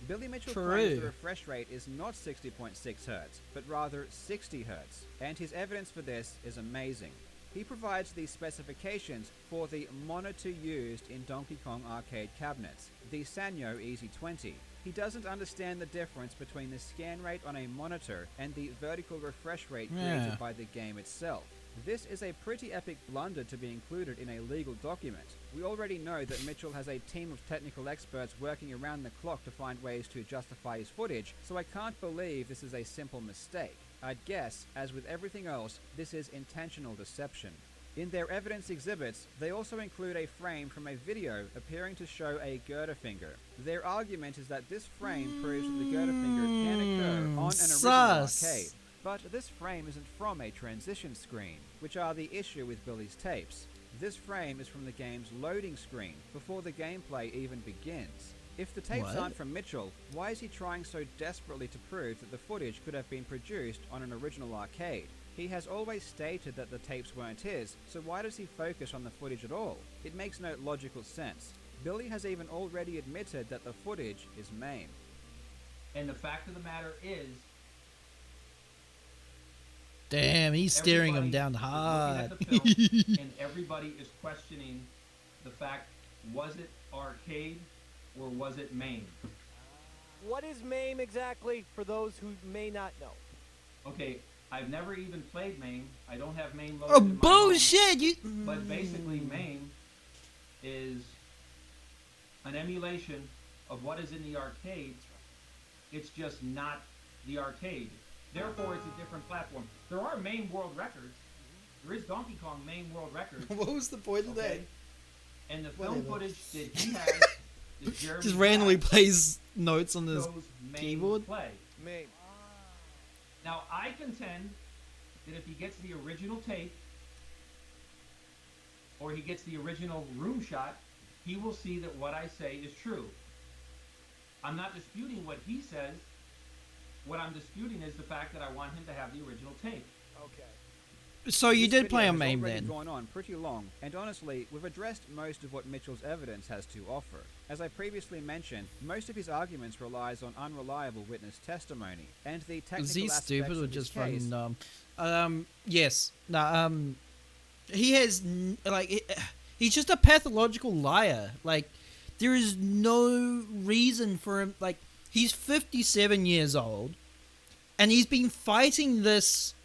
Billy Mitchell claims the True. refresh rate is not 60.6 Hz, but rather 60 Hz, and his evidence for this is amazing. He provides the specifications for the monitor used in Donkey Kong arcade cabinets, the Sanyo Easy 20. He doesn't understand the difference between the scan rate on a monitor and the vertical refresh rate created Yeah. by the game itself. This is a pretty epic blunder to be included in a legal document. We already know that Mitchell has a team of technical experts working around the clock to find ways to justify his footage, so I can't believe this is a simple mistake. I'd guess, as with everything else, this is intentional deception. In their evidence exhibits, they also include a frame from a video appearing to show a girder finger. Their argument is that this frame proves that the girder finger can occur on an original sus. arcade. But this frame isn't from a transition screen, which are the issue with Billy's tapes. This frame is from the game's loading screen, before the gameplay even begins. If the tapes What? aren't from Mitchell, why is he trying so desperately to prove that the footage could have been produced on an original arcade? He has always stated that the tapes weren't his, so why does he focus on the footage at all? It makes no logical sense. Billy has even already admitted that the footage is MAME. And the fact of the matter is, Damn, he's staring him everybody down is hard. looking at the film, and everybody is questioning the fact, was it arcade or was it MAME? What is MAME exactly, for those who may not know? Okay, I've never even played MAME. I don't have MAME loaded Oh, in my bullshit! You. home. But basically, MAME is an emulation of what is in the arcade. It's just not the arcade. Therefore, it's a different platform. There are MAME world records. There is Donkey Kong MAME world records. What was the point of that? Okay? And the film Whatever. footage that he has is Jeremy Just randomly Black plays notes on his shows MAME keyboard? play. MAME. Now, I contend that if he gets the original tape, or he gets the original room shot, he will see that what I say is true. I'm not disputing what he says. What I'm disputing is the fact that I want him to have the original tape. Okay. So you This did play video on has MAME already then? gone on pretty long, and honestly, we've addressed most of what Mitchell's evidence has to offer. As I previously mentioned, most of his arguments relies on unreliable witness testimony, and the technical Is he aspects stupid or of his just case fucking dumb? Yes. No, he has, he's just a pathological liar. Like, there is no reason for him, like, he's 57 years old, and he's been fighting this,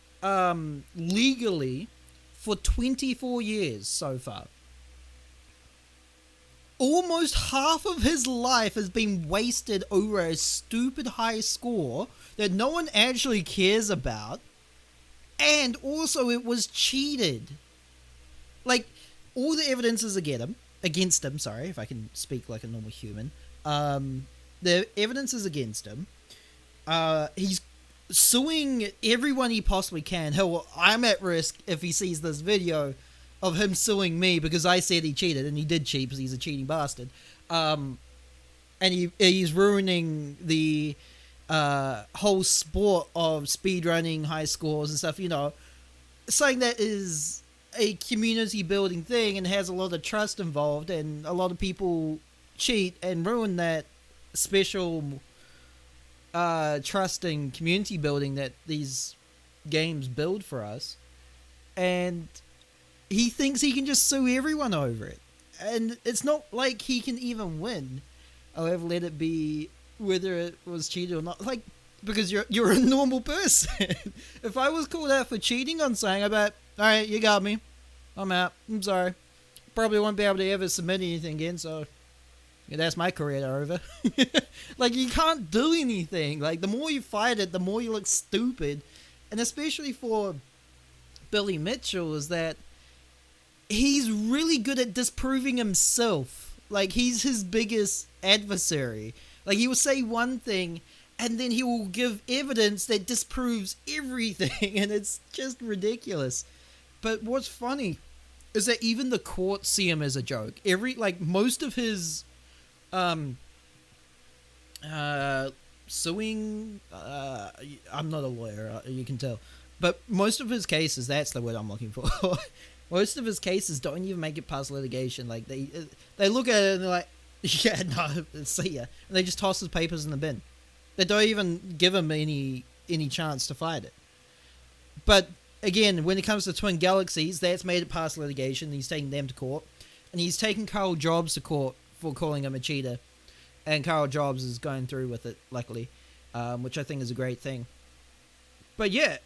legally for 24 years so far. Almost half of his life has been wasted over a stupid high score that no one actually cares about, and also it was cheated. Like, all the evidence is against him, sorry, if I can speak like a normal human. The evidence is against him. He's suing everyone he possibly can. Hell, I'm at risk if he sees this video of him suing me because I said he cheated, and he did cheat because he's a cheating bastard. And he's ruining the whole sport of speedrunning, high scores and stuff, you know, something that is a community building thing and has a lot of trust involved, and a lot of people cheat and ruin that special trust and community building that these games build for us. And he thinks he can just sue everyone over it, and it's not like he can even win. However, let it be whether it was cheated or not, like, because you're a normal person. If I was called out for cheating on something, I'd be like, alright, you got me, I'm out, I'm sorry, probably won't be able to ever submit anything again, so yeah, that's my career over. Like, you can't do anything. Like, the more you fight it, the more you look stupid. And especially for Billy Mitchell, is that he's really good at disproving himself. Like, he's his biggest adversary. Like, he will say one thing, and then he will give evidence that disproves everything, and it's just ridiculous. But what's funny is that even the courts see him as a joke. Most of his suing, I'm not a lawyer, you can tell, but most of his cases, that's the word I'm looking for. Most of his cases don't even make it past litigation. Like, they look at it and they're like, yeah, no, see ya, and they just toss his papers in the bin. They don't even give him any chance to fight it. But again, when it comes to Twin Galaxies, that's made it past litigation. He's taking them to court, and he's taking Carl Jobs to court for calling him a cheater, and Carl Jobs is going through with it, luckily, which I think is a great thing. But yeah,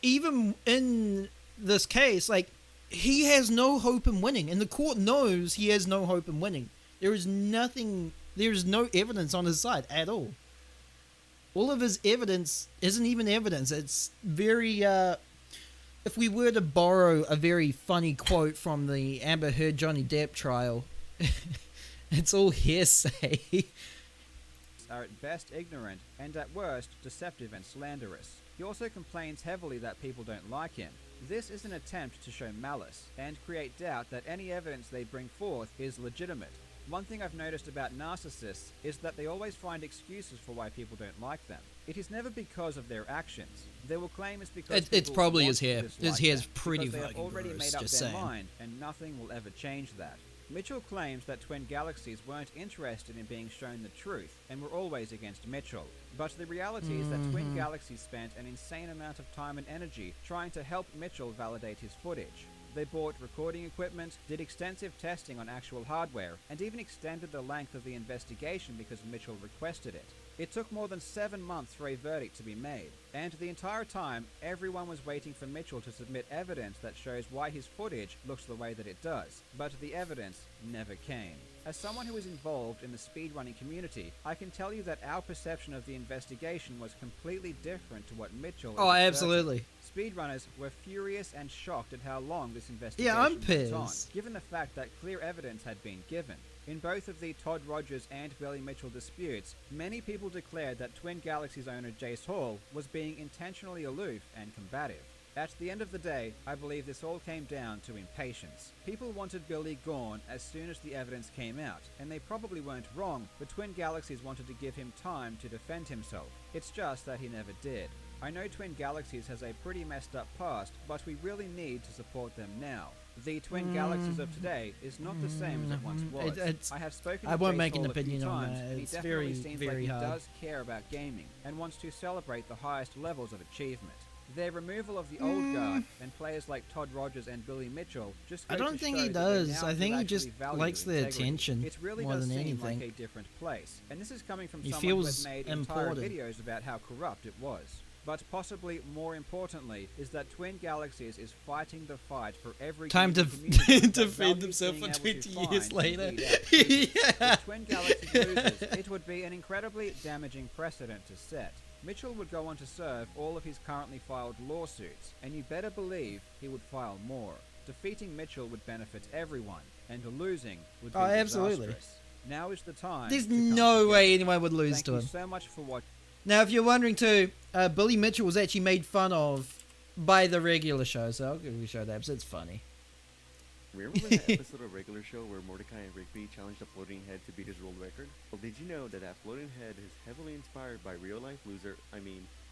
even in this case, like, he has no hope in winning, and the court knows he has no hope in winning. There is no evidence on his side at all. All of his evidence isn't even evidence. It's very, if we were to borrow a very funny quote from the Amber Heard Johnny Depp trial, it's all hearsay. Are at best ignorant, and at worst deceptive and slanderous. He also complains heavily that people don't like him. This is an attempt to show malice, and create doubt that any evidence they bring forth is legitimate. One thing I've noticed about narcissists is that they always find excuses for why people don't like them. It is never because of their actions. They will claim it's because it's probably want his hair. to dislike His hair's them, pretty because they have fucking already gross, made up just their saying. mind, and nothing will ever change that. Mitchell claims that Twin Galaxies weren't interested in being shown the truth, and were always against Mitchell. But the reality is that Twin Galaxies spent an insane amount of time and energy trying to help Mitchell validate his footage. They bought recording equipment, did extensive testing on actual hardware, and even extended the length of the investigation because Mitchell requested it. It took more than 7 months for a verdict to be made, and the entire time, everyone was waiting for Mitchell to submit evidence that shows why his footage looks the way that it does, but the evidence never came. As someone who is involved in the speedrunning community, I can tell you that our perception of the investigation was completely different to what Mitchell Oh, asserted. absolutely. Speedrunners were furious and shocked at how long this investigation Yeah, I'm went on, pissed. given the fact that clear evidence had been given. In both of the Todd Rogers and Billy Mitchell disputes, many people declared that Twin Galaxies owner Jace Hall was being intentionally aloof and combative. At the end of the day, I believe this all came down to impatience. People wanted Billy gone as soon as the evidence came out, and they probably weren't wrong, but Twin Galaxies wanted to give him time to defend himself. It's just that he never did. I know Twin Galaxies has a pretty messed up past, but we really need to support them now. The Twin Galaxies of today is not the same as it once was. I have spoken to I won't Jace make an Hall a few opinion on times, that. and he It's definitely very, seems very like he hard. does care about gaming, and wants to celebrate the highest levels of achievement. Their removal of the old guard and players like Todd Rogers and Billy Mitchell just I go don't to think show he that they does. now I do think he actually just value likes the integrity. attention It really more does than seem anything. like a different place, and this is coming from He someone who feels has made entire important. videos about how corrupt it was. But possibly more importantly is that Twin Galaxies is fighting the fight for every Time to gaming community that defend values himself being for able to 20 find years and later. weed out cheaters. Yeah. If Twin Galaxies loses, it would be an incredibly damaging precedent to set. Mitchell would go on to serve all of his currently filed lawsuits, and you better believe he would file more. Defeating Mitchell would benefit everyone, and losing would be absolutely. disastrous. Now is the time. There's to come no together. way anyone would lose Thank to you him. so much for watching. Now, if you're wondering too, Billy Mitchell was actually made fun of by the regular show, so I'll give you a show that because it's funny. Remember that episode of Regular Show where Mordecai and Rigby challenged a floating head to beat his world record? Well, did you know that that floating head is heavily inspired by real-life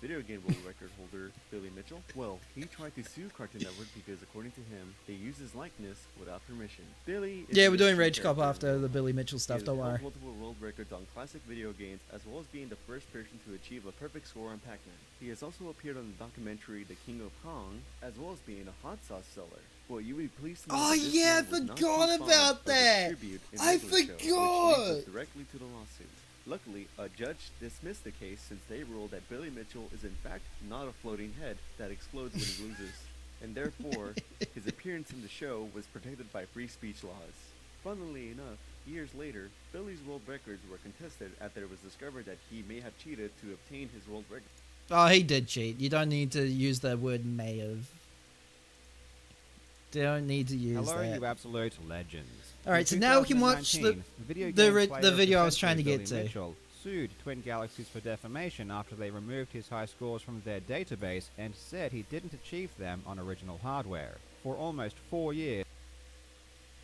video game world record holder Billy Mitchell? Well, he tried to sue Cartoon Network because, according to him, they used his likeness without permission. Billy is Yeah, an we're doing interesting Rage Cop character after in the Roblox. Billy Mitchell He stuff, has don't held worry. multiple world records on classic video games, as well as being the first person to achieve a perfect score on Pac-Man. He has also appeared on the documentary The King of Kong, as well as being a hot sauce seller. Well, you would be pleased to know Oh that this yeah, I man was not too forgot fond about of the that. tribute in I Regular Show, which leads forgot. us directly to the lawsuit. Luckily, a judge dismissed the case since they ruled that Billy Mitchell is in fact not a floating head that explodes when he loses, and therefore his appearance in the show was protected by free speech laws. Funnily enough, years later, Billy's world records were contested after it was discovered that he may have cheated to obtain his world record. Oh, he did cheat. You don't need to use the word may have. Don't need to use Hello, that. you absolute legends. Alright, so now we can watch the video I was trying to get to. Mitchell sued Twin Galaxies for defamation after they removed his high scores from their database and said he didn't achieve them on original hardware. For almost 4 years,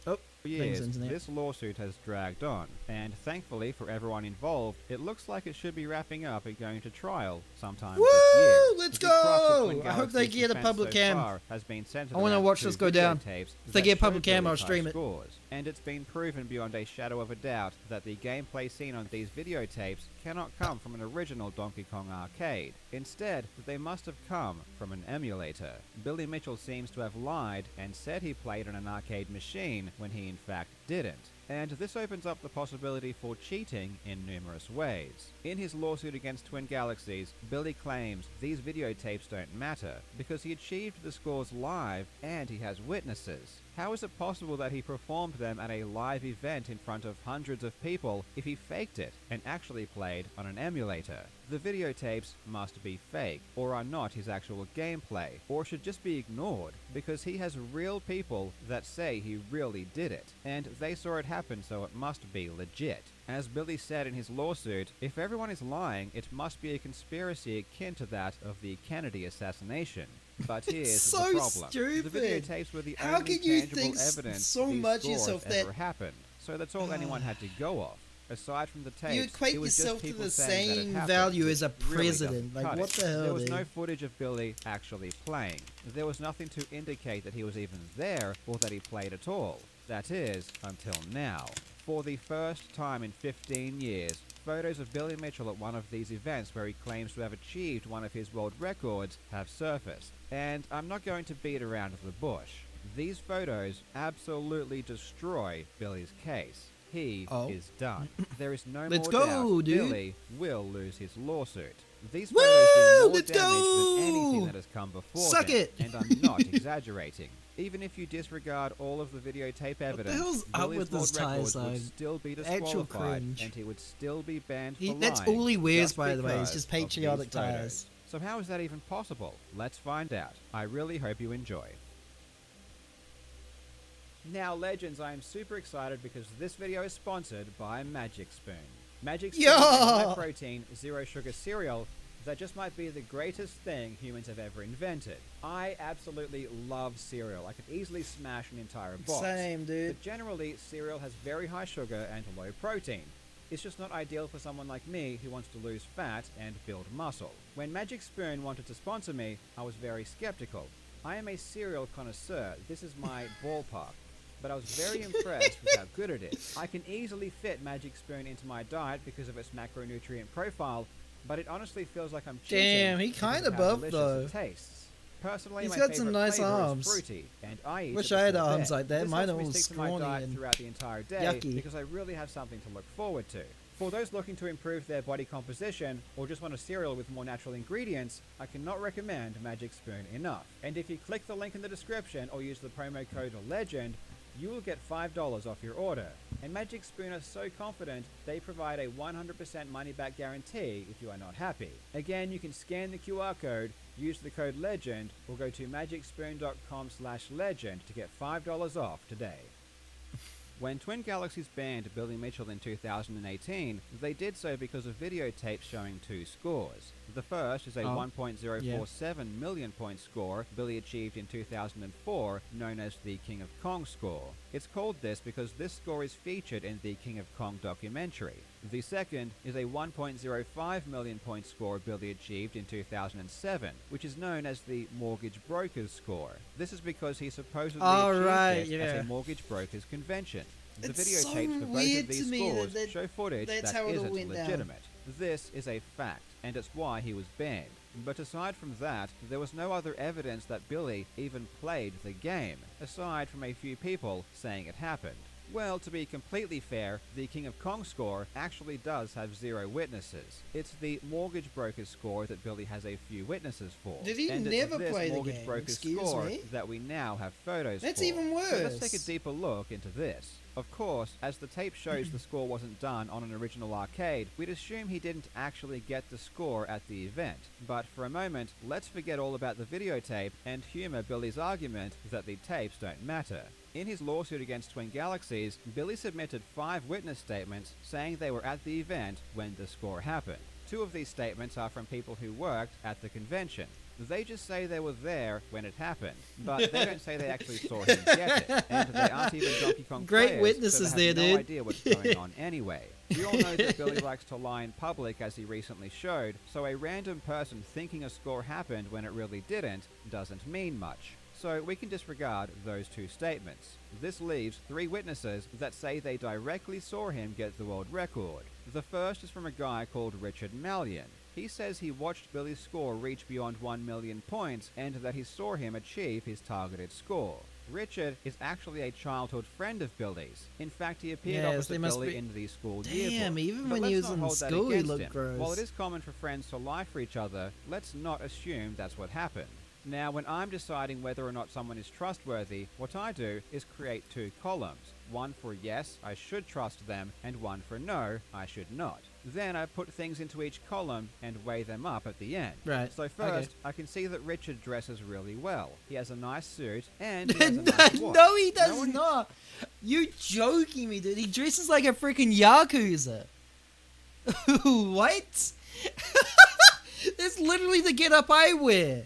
Oh, things internet. this lawsuit has dragged on, and thankfully for everyone involved, it looks like it should be wrapping up and going to trial sometime Woo! this year. Let's The crux of go! Twin I hope they Galaxy's get a defense public so cam. far has been centered I wanna around watch two this go down. videotapes If they that get show public cam, I'll Billy's high stream it. scores. And it's been proven beyond a shadow of a doubt that the gameplay seen on these videotapes cannot come from an original Donkey Kong arcade. Instead, they must have come from an emulator. Billy Mitchell seems to have lied and said he played on an arcade machine when he in fact didn't. And this opens up the possibility for cheating in numerous ways. In his lawsuit against Twin Galaxies, Billy claims these videotapes don't matter because he achieved the scores live and he has witnesses. How is it possible that he performed them at a live event in front of hundreds of people if he faked it and actually played on an emulator? The videotapes must be fake, or are not his actual gameplay, or should just be ignored, because he has real people that say he really did it, and they saw it happen, so it must be legit. As Billy said in his lawsuit, if everyone is lying, it must be a conspiracy akin to that of the Kennedy assassination. But here's so the problem. stupid. The videotapes were the How only can you tangible think evidence so these much scores yourself ever that- happened. So that's all anyone had to go off. Aside from the tapes, You equate it was yourself just to people the saying that it same happened, value which as a really president. doesn't Like, cut what it. the hell, There was dude? no footage of Billy actually playing. There was nothing to indicate that he was even there or that he played at all. That is, until now. For the first time in 15 years, photos of Billy Mitchell at one of these events where he claims to have achieved one of his world records have surfaced. And I'm not going to beat around the bush. These photos absolutely destroy Billy's case. He is done. There is no Let's more go, doubt dude. Billy will lose his lawsuit. These Woo! photos do more Let's damage go! than anything that has come before Suck them, it! and I'm not exaggerating. Even if you disregard all of the videotape evidence, hell's up Billy's with this world tie records zone? would still be Actual disqualified, cringe. and he would still be banned for That's lying all he wears, just by the way, is because just of these patriotic photos. tires. So how is that even possible? Let's find out. I really hope you enjoy. Now, Legends, I am super excited because this video is sponsored by Magic Spoon. Magic Spoon is a Yeah! high-protein, zero-sugar cereal that just might be the greatest thing humans have ever invented. I absolutely love cereal. I could easily smash an entire box. Same, dude. But generally, cereal has very high sugar and low protein. It's just not ideal for someone like me who wants to lose fat and build muscle. When Magic Spoon wanted to sponsor me, I was very skeptical. I am a cereal connoisseur. This is my ballpark. But I was very impressed with how good it is. I can easily fit Magic Spoon into my diet because of its macronutrient profile, but it honestly feels like I'm cheating. Damn, he because kinda of how buff, delicious though. It tastes. Personally, He's my got some favorite nice flavor arms. is fruity, and I eat Wish it I had before arms bed. like that. This Mine helps me are all stick to my scrawny diet and throughout the entire day yucky. because I really have something to look forward to. For those looking to improve their body composition or just want a cereal with more natural ingredients, I cannot recommend Magic Spoon enough. And if you click the link in the description or use the promo code LEGEND, you will get $5 off your order. And Magic Spoon are so confident they provide a 100% money back guarantee if you are not happy. Again, you can scan the QR code, use the code LEGEND, or go to magicspoon.com/legend to get $5 off today. When Twin Galaxies banned Billy Mitchell in 2018, they did so because of videotapes showing two scores. The first is a 1.047 million point score Billy achieved in 2004, known as the King of Kong score. It's called this because this score is featured in the King of Kong documentary. The second is a 1.05 million point score Billy achieved in 2007, which is known as the Mortgage Brokers score. This is because he supposedly achieved this at a mortgage brokers convention. The videotapes for both of these scores show footage that isn't legitimate. This is a fact, and it's why he was banned. But aside from that, there was no other evidence that Billy even played the game, aside from a few people saying it happened. Well, to be completely fair, the King of Kong score actually does have 0 witnesses. It's the mortgage broker score that Billy has a few witnesses for. Did he and never it's this play the mortgage game? broker Excuse score me? that we now have photos That's for. even worse. So let's take a deeper look into this. Of course, as the tape shows the score wasn't done on an original arcade, we'd assume he didn't actually get the score at the event. But for a moment, let's forget all about the videotape and humor Billy's argument that the tapes don't matter. In his lawsuit against Twin Galaxies, Billy submitted 5 witness statements saying they were at the event when the score happened. 2 of these statements are from people who worked at the convention. They just say they were there when it happened, but they don't say they actually saw him get it, and they aren't even Donkey Kong Great players, witnesses so they have there, no dude. idea what's going on anyway. We all know that Billy likes to lie in public, as he recently showed, so a random person thinking a score happened when it really didn't doesn't mean much. So we can disregard those 2 statements. This leaves 3 witnesses that say they directly saw him get the world record. The first is from a guy called Richard Mallion. He says he watched Billy's score reach beyond 1 million points and that he saw him achieve his targeted score. Richard is actually a childhood friend of Billy's. In fact, he appeared opposite Billy in the school yearbook. Damn, even But when he let's was not in hold that school, he against looked him. gross. While it is common for friends to lie for each other, let's not assume that's what happened. Now, when I'm deciding whether or not someone is trustworthy, what I do is create 2 columns. One for yes, I should trust them, and one for no, I should not. Then I put things into each column and weigh them up at the end. Right. So first, I can see that Richard dresses really well. He has a nice suit and he has a nice watch. No, he does one- not. You joking me, dude? He dresses like a freaking yakuza. What? That's literally the get-up I wear.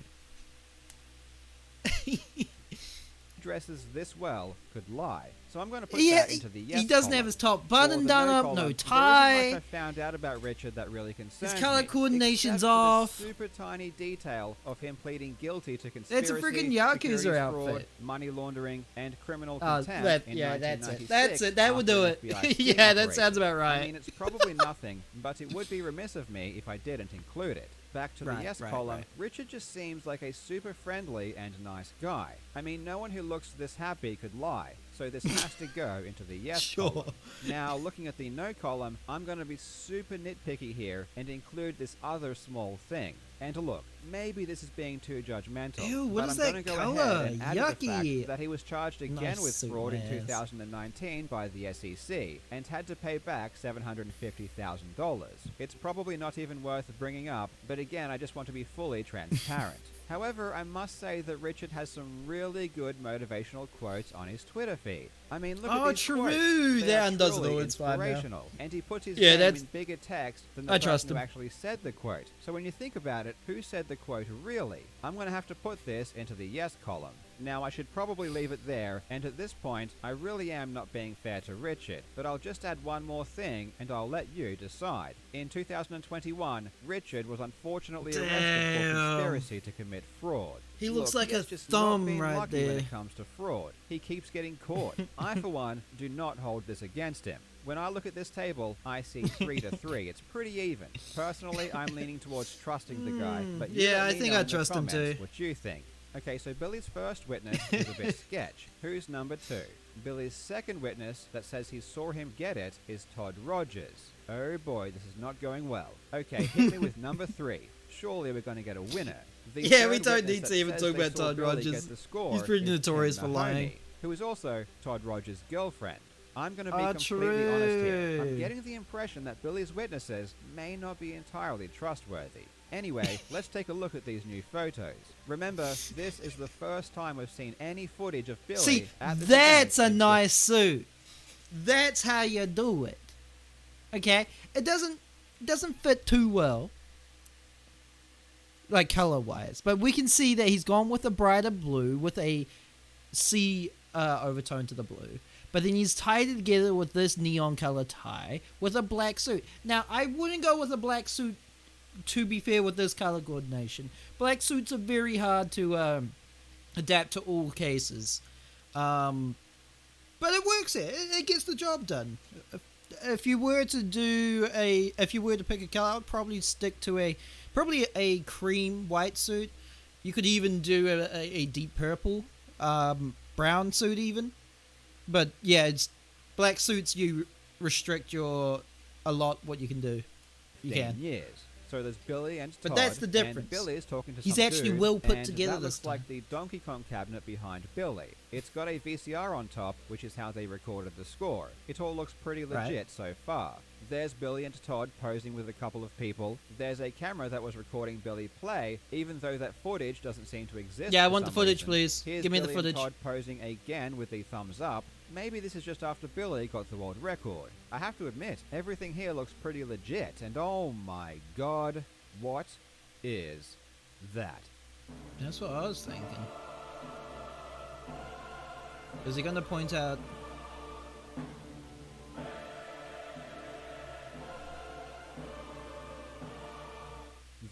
Dresses this well could lie. So I'm going to put Yeah, that into the yes he doesn't column. have his top For button the done no up, column, no there isn't tie. much I found out about Richard that really concerns me, colour coordination's except for off. the super tiny detail of him pleading guilty to conspiracy, freaking Yakuza securities fraud, outfit. money laundering, and criminal Oh, contempt in that's it. 1996 That's it. That would after do an it. FBI sting Yeah, that operation. sounds about right. I mean, it's probably nothing, but it would be remiss of me if I didn't include it. Back to the Right, yes right, column, right. Richard just seems like a super friendly and nice guy. I mean, no one who looks this happy could lie, so this has to go into the yes Sure. column. Now, looking at the no column, I'm going to be super nitpicky here and include this other small thing. And look, maybe this is being too judgmental, Ew, what but is I'm that going to go colour? ahead and add the Yucky. fact that he was charged again Nice with suit, fraud in man. 2019 by the SEC and had to pay back $750,000. It's probably not even worth bringing up, but again, I just want to be fully transparent. However, I must say that Richard has some really good motivational quotes on his Twitter feed. I mean, look at Oh, these true. quotes. They That are undoes truly it all. It's fine now. inspirational. And he puts his Yeah, name that's- in bigger text than the I person trust who him. actually said the quote. So when you think about it, who said the quote really? I'm going to have to put this into the yes column. Now, I should probably leave it there, and at this point, I really am not being fair to Richard, but I'll just add one more thing, and I'll let you decide. In 2021, Richard was unfortunately arrested for Damn. conspiracy to commit fraud. He looks Look, like he a has just thumb not been right lucky when there. it comes to fraud. He keeps getting caught. I, for one, do not hold this against him. When I look at this table, I see 3 to 3. It's pretty even. Personally, I'm leaning towards trusting the guy, but you Yeah, let I me think know I in the trust him comments too. what you think. Okay, so Billy's first witness is a bit sketch. Who's number 2? Billy's second witness that says he saw him get it is Todd Rogers. Oh boy, this is not going well. Okay, hit me with number 3. Surely we're going to get a winner. The Yeah, we third don't witness need to that even says talk they about saw Todd Billy Rogers. get the score He's pretty is notorious Kim for lying. Mahoney, who is also Todd Rogers' girlfriend. I'm going to be Ah, completely honest here. true. I'm getting the impression that Billy's witnesses may not be entirely trustworthy. Anyway, let's take a look at these new photos. Remember, this is the first time we've seen any footage of Billy See, at this that's a event since nice suit. That's how you do it. Okay? It doesn't fit too well, like color wise, but we can see that he's gone with a brighter blue with a sea overtone to the blue. But then he's tied it together with this neon color tie with a black suit. Now, I wouldn't go with a black suit, to be fair, with this color coordination. Black suits are very hard to adapt to all cases. But it works here. It gets the job done. If you were to pick a color, I would probably stick to a cream white suit. You could even do a deep purple, brown suit even. But yeah, it's black suits. You restrict a lot what you can do. You 10 can. years. So there's Billy and Todd. But that's the difference. And Billy is talking to He's some actually dude, well put and together that this looks like time. the Donkey Kong cabinet behind Billy. It's got a VCR on top, which is how they recorded the score. It all looks pretty legit Right. so far. There's Billy and Todd posing with a couple of people. There's a camera that was recording Billy play, even though that footage doesn't seem to exist. Yeah, I for want the some footage, reason. please. Here's Give me Billy the footage. And Todd posing again with the thumbs up. Maybe this is just after Billy got the world record. I have to admit, everything here looks pretty legit, and oh my god, what is that? That's what I was thinking. Is he going to point out?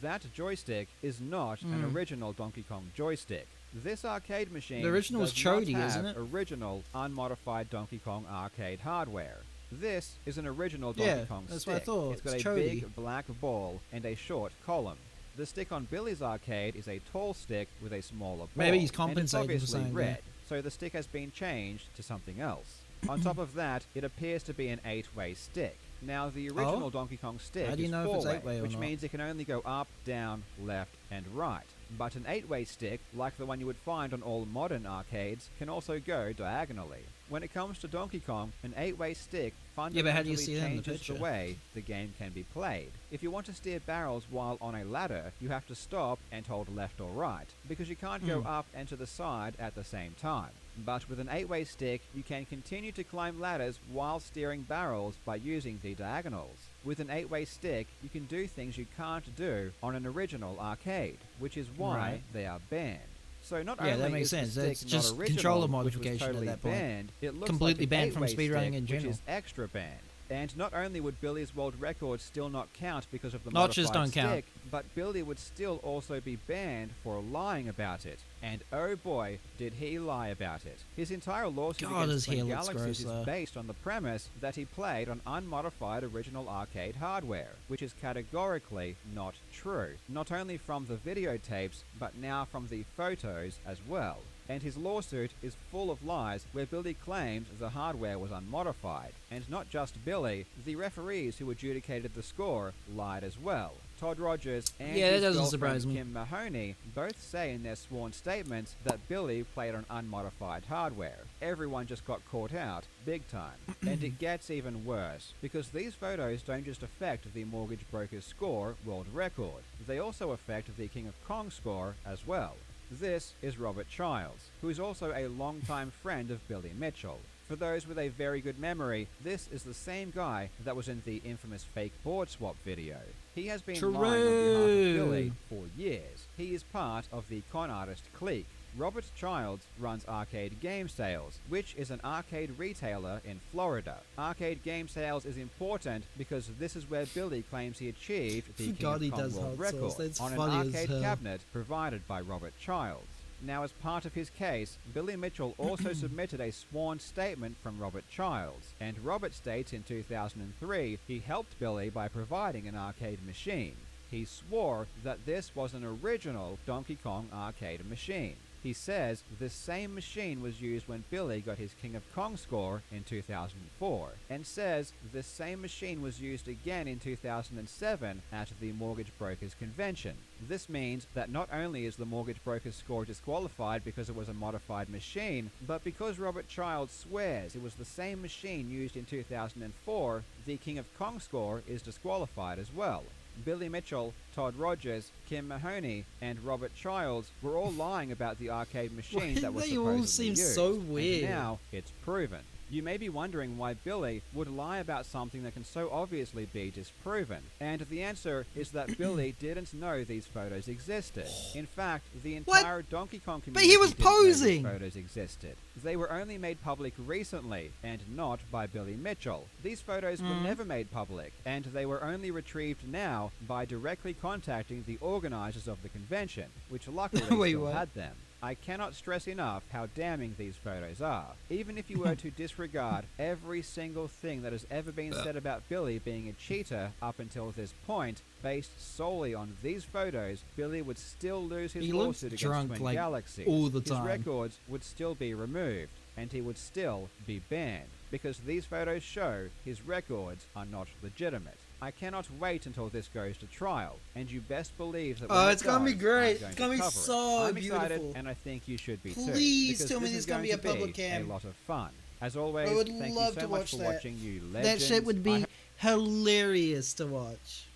That joystick is not an original Donkey Kong joystick. This arcade machine The original was does not Chody, have isn't it? original, unmodified Donkey Kong arcade hardware. This is an original Donkey Yeah, Kong that's stick. what I thought. It's got It's a Chody. big black ball and a short column. The stick on Billy's arcade is a tall stick with a smaller ball. Maybe he's and it's compensating for obviously something red, there. so the stick has been changed to something else. On top of that, it appears to be an 8-way stick. Now, the original Donkey Kong stick How do you is know if it's 4-way, 8-way or which not? means it can only go up, down, left, and right. But an 8-way stick, like the one you would find on all modern arcades, can also go diagonally. When it comes to Donkey Kong, an 8-way stick but how do you fundamentally see that in the changes the picture? way the game can be played. If you want to steer barrels while on a ladder, you have to stop and hold left or right, because you can't go up and to the side at the same time. But with an 8-way stick, you can continue to climb ladders while steering barrels by using the diagonals. With an 8-way stick, you can do things you can't do on an original arcade, which is why Right. they are banned. So not Yeah, only that makes is sense. the That's stick just not original, controller which was modification at totally that point. banned, it looks Completely like banned from 8-way speedrunning stick, in general. which is extra banned. And not only would Billy's world record still not count because of the Notches modified don't count. stick, but Billy would still also be banned for lying about it. And oh boy, did he lie about it. His entire lawsuit God, against his hair Twin looks Galaxies gross, though. is based on the premise that he played on unmodified original arcade hardware, which is categorically not true. Not only from the videotapes, but now from the photos as well. And his lawsuit is full of lies where Billy claimed the hardware was unmodified. And not just Billy, the referees who adjudicated the score lied as well. Todd Rogers and Yeah, that his doesn't girlfriend surprise me. Kim Mahoney both say in their sworn statements that Billy played on unmodified hardware. Everyone just got caught out, big time. And it gets even worse, because these photos don't just affect the mortgage broker's score world record, they also affect the King of Kong score as well. This is Robert Childs, who is also a longtime friend of Billy Mitchell. For those with a very good memory, this is the same guy that was in the infamous fake board swap video. He has been lying on behalf of Billy for years. He is part of the con artist clique. Robert Childs runs Arcade Game Sales, which is an arcade retailer in Florida. Arcade Game Sales is important because this is where Billy claims he achieved the King God, he of Kong does world hot sauce. record That's on an funny as arcade hell. cabinet provided by Robert Childs. Now, as part of his case, Billy Mitchell also submitted a sworn statement from Robert Childs, and Robert states in 2003 he helped Billy by providing an arcade machine. He swore that this was an original Donkey Kong arcade machine. He says this same machine was used when Billy got his King of Kong score in 2004, and says this same machine was used again in 2007 at the Mortgage Brokers Convention. This means that not only is the Mortgage Brokers score disqualified because it was a modified machine, but because Robert Childs swears it was the same machine used in 2004, the King of Kong score is disqualified as well. Billy Mitchell, Todd Rogers, Kim Mahoney, and Robert Childs were all lying about the arcade machine Why that was they supposedly all seem used. so And weird? now it's proven. You may be wondering why Billy would lie about something that can so obviously be disproven, and the answer is that Billy didn't know these photos existed. In fact, the What? entire Donkey Kong But community he was didn't know these posing! photos existed. They were only made public recently, and not by Billy Mitchell. These photos were never made public, and they were only retrieved now by directly contacting the organizers of the convention, which luckily Wait, still what? had them. I cannot stress enough how damning these photos are. Even if you were to disregard every single thing that has ever been said about Billy being a cheater up until this point, based solely on these photos, Billy would still lose his He looks lawsuit against drunk, Twin like, Galaxies. all the His time. records would still be removed, and he would still be banned, because these photos show his records are not legitimate. I cannot wait until this goes to trial, and you best believe that when Oh, it it's gonna be does, great. I'm going It's gonna to be cover so it. I'm excited, beautiful. and I think you should be too. Please because tell me this there's is gonna be going a to public cam. a lot of fun. As always, I would thank love you to so much watch for that. watching, you That legends. shit would be hilarious to watch.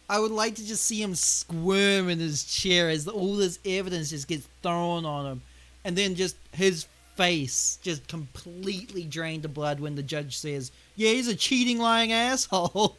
I would like to just see him squirm in his chair as all this evidence just gets thrown on him, and then just his face just completely drained of blood when the judge says, "Yeah, he's a cheating, lying asshole."